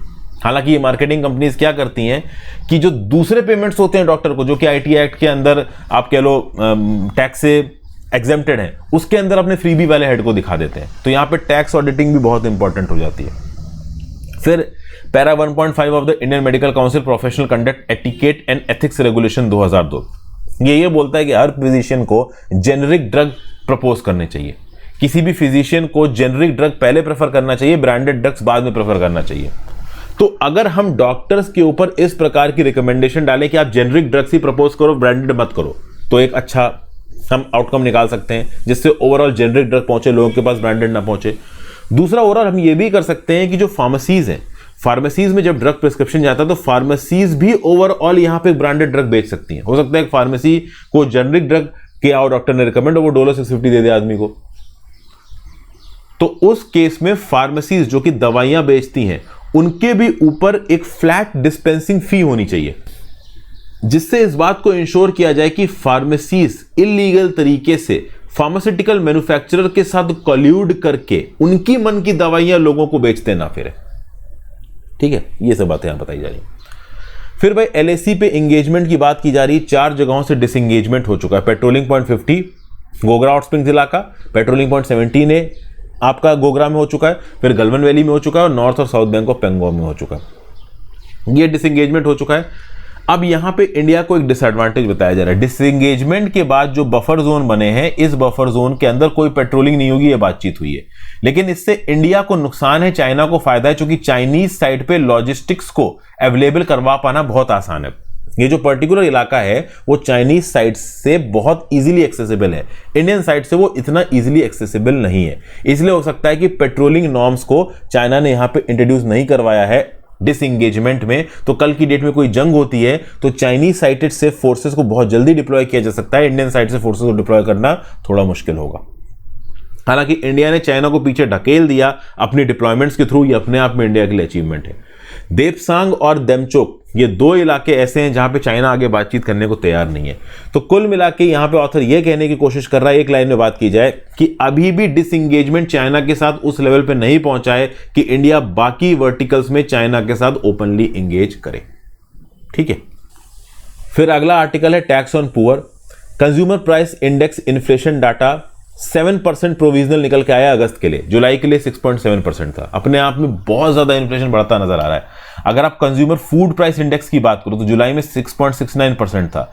Speaker 1: हालांकि ये मार्केटिंग कंपनीज क्या करती हैं कि जो दूसरे पेमेंट्स होते हैं डॉक्टर को, जो कि आईटी एक्ट के अंदर आप कह लो टैक्स से एग्जेम्प्टेड है, उसके अंदर अपने फ्रीबी वाले हेड को दिखा देते हैं। तो यहां पे टैक्स ऑडिटिंग भी बहुत इंपॉर्टेंट हो जाती है। फिर para 1.5 of the Indian medical council professional conduct etiquette and ethics regulation 2002 ये बोलता है कि हर फिजिशियन को जेनरिक ड्रग प्रपोज करने चाहिए। किसी भी फिजिशियन को जेनरिक ड्रग पहले प्रेफर करना चाहिए, ब्रांडेड ड्रग्स बाद में प्रेफर करना चाहिए। तो अगर हम डॉक्टर्स के ऊपर इस प्रकार की रिकमेंडेशन डालें कि आप जेनरिक ड्रग्स ही प्रपोज करो, ब्रांडेड मत करो, तो एक अच्छा हम आउटकम निकाल सकते हैं जिससे ओवरऑल जेनरिक ड्रग पहुंचे, लोगों के पास ब्रांडेड ना पहुंचे। दूसरा ओवरऑल हम ये भी कर सकते हैं कि जो फार्मेसीज हैं, फार्मेसीज में जब ड्रग प्रिस्क्रिप्शन जाता है तो फार्मेसीज भी ओवरऑल यहां पे ब्रांडेड ड्रग बेच सकती हैं। हो सकता है फार्मेसी को जेनरिक ड्रग के आओ डॉक्टर ने रिकमेंड, वो डोलो 650 दे दे आदमी को। तो उस केस में फार्मेसीज जो कि दवाइयां बेचती हैं उनके भी ऊपर एक फ्लैट डिस्पेंसिंग फी होनी चाहिए, जिससे इस बात को इंश्योर किया जाए कि फार्मेसीज इलीगल तरीके से फार्मास्यूटिकल मैन्युफैक्चरर के साथ कॉल्यूड करके उनकी मन की दवाइयां लोगों को बेचते ना फिरे। ठीक है, ये सब बातें यहां बताई जा रही हैं। फिर भाई LAC पे एंगेजमेंट की बात की जा रही है, 4 जगहों से डिसएंगेजमेंट हो चुका है। Patrolling point 50 Gogra hot springs इलाका, पेट्रोलिंग पॉइंट 17 आपका गोगरा में हो चुका है, फिर गलवन वैली में हो चुका है और नॉर्थ और साउथ बैंक ऑफ पेंगोंग में हो चुका है। ये डिसएंगेजमेंट हो चुका है। अब यहां पे इंडिया को एक डिसएडवांटेज बताया जा रहा है। डिसएंगेजमेंट के बाद जो बफर जोन बने हैं, इस बफर जोन के अंदर कोई पेट्रोलिंग नहीं होगी, ये बातचीत हुई है, लेकिन इससे इंडिया को नुकसान है, चाइना को फायदा है, क्योंकि चाइनीज साइड पे लॉजिस्टिक्स को अवेलेबल करवा पाना बहुत आसान है। ये जो पर्टिकुलर इलाका है वो चाइनीज साइड से बहुत इजीली एक्सेसिबल है, इंडियन साइड से वो इतना इजीली एक्सेसिबल नहीं है। इसलिए हो सकता है कि पेट्रोलिंग नॉर्म्स को चाइना ने यहां पे इंट्रोड्यूस नहीं करवाया है डिसएंगेजमेंट में, तो कल की डेट में कोई जंग होती है तो चाइनीज साइटेड से फोर्सेस को बहुत जल्दी डिप्लॉय किया जा सकता है, इंडियन साइड से फोर्सेस को डिप्लॉय करना थोड़ा मुश्किल होगा। हालांकि इंडिया ने चाइना को पीछे ढकेल दिया अपनी डिप्लॉयमेंट्स के थ्रू, ये अपने आप में इंडिया के लिए अचीवमेंट है। देपसांग और देमचोक ये 2 इलाके ऐसे हैं जहां पे चाइना आगे बातचीत करने को तैयार नहीं है। तो कुल मिला के यहां पे ऑथर ये कहने की कोशिश कर रहा है, एक लाइन में बात की जाए, कि अभी भी डिसएंगेजमेंट चाइना के साथ उस लेवल पे नहीं पहुंचा है कि इंडिया बाकी वर्टिकल्स में चाइना के साथ ओपनली एंगेज करे। ठीक है, फिर अगला आर्टिकल है tax on poor. Consumer price index inflation data 7% provisional निकल के आया अगस्त के लिए, जुलाई के लिए 6.7% था। अपने आप में बहुत ज्यादा इन्फ्लेशन बढ़ता नजर आ रहा है। अगर आप कंज्यूमर फूड प्राइस इंडेक्स की बात करो तो जुलाई में 6.69% था,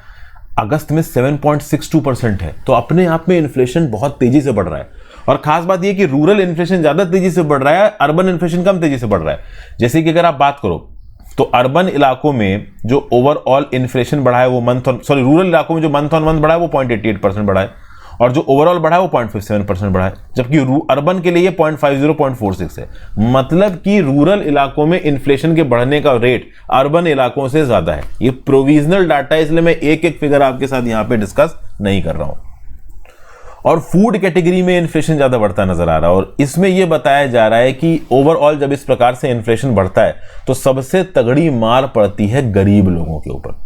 Speaker 1: अगस्त में 7.62% है। तो अपने आप में इन्फ्लेशन बहुत तेजी से बढ़ रहा है। और खास बात यह कि रूरल इन्फ्लेशन ज्यादा तेजी से बढ़ रहा है, अर्बन इन्फ्लेशन कम तेजी से बढ़ रहा है। जैसे कि अगर आप बात करो तो अर्बन इलाकों में जो ओवरऑल इन्फ्लेशन बढ़ा है वो रूरल इलाकों में जो मंथ ऑन मंथ बढ़ा है वो 0.88% बढ़ा है, और जो ओवरऑल बढ़ा है वो 0.57% बढ़ा है, जबकि अर्बन के लिए 0.50 0.46 है। मतलब कि रूरल इलाकों में इन्फ्लेशन के बढ़ने का रेट अर्बन इलाकों से ज्यादा है। ये प्रोविजनल डाटा है, इसलिए मैं एक एक फिगर आपके साथ यहां पे डिस्कस नहीं कर रहा हूं। और फूड कैटेगरी में इन्फ्लेशन ज्यादा बढ़ता नजर आ रहा है, और इसमें यह बताया जा रहा है कि ओवरऑल जब इस प्रकार से इन्फ्लेशन बढ़ता है तो सबसे तगड़ी मार पड़ती है गरीब लोगों के ऊपर।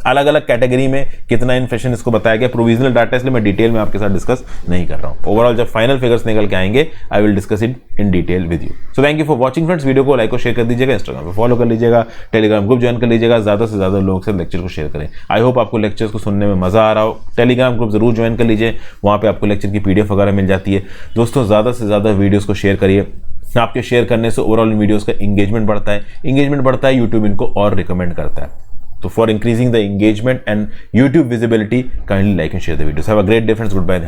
Speaker 1: अलग अलग कैटेगरी में कितना इन्फ्लेशन इसको बताया गया, प्रोविजनल डाटा, इसलिए मैं डिटेल में आपके साथ डिस्कस नहीं कर रहा हूं। ओवरऑल जब फाइनल फिगर्स निकल के आएंगे I will discuss it in detail with you. So thank you for watching friends. Video को लाइक और शेयर कर दीजिएगा, इंस्टाग्राम पे फॉलो कर लीजिएगा, टेलीग्राम ग्रुप ज्वाइन कर लीजिएगा, ज्यादा से ज्यादा लोगों से लेक्चर को शेयर करें। आई होप आपको लेक्चर्स को सुनने में मजा आ रहा हो। टेलीग्राम ग्रुप जरूर ज्वाइन कर लीजिए, वहां पे आपको लेक्चर की PDF वगैरह मिल जाती है। दोस्तों ज्यादा से ज्यादा वीडियोस को शेयर करिए, आपके शेयर करने से ओवरऑल वीडियोस का एंगेजमेंट बढ़ता है, एंगेजमेंट बढ़ता है यूट्यूब इनको और रिकमेंड करता है। So for increasing the engagement and YouTube visibility, kindly like and share the videos. Have a great day friends. Goodbye.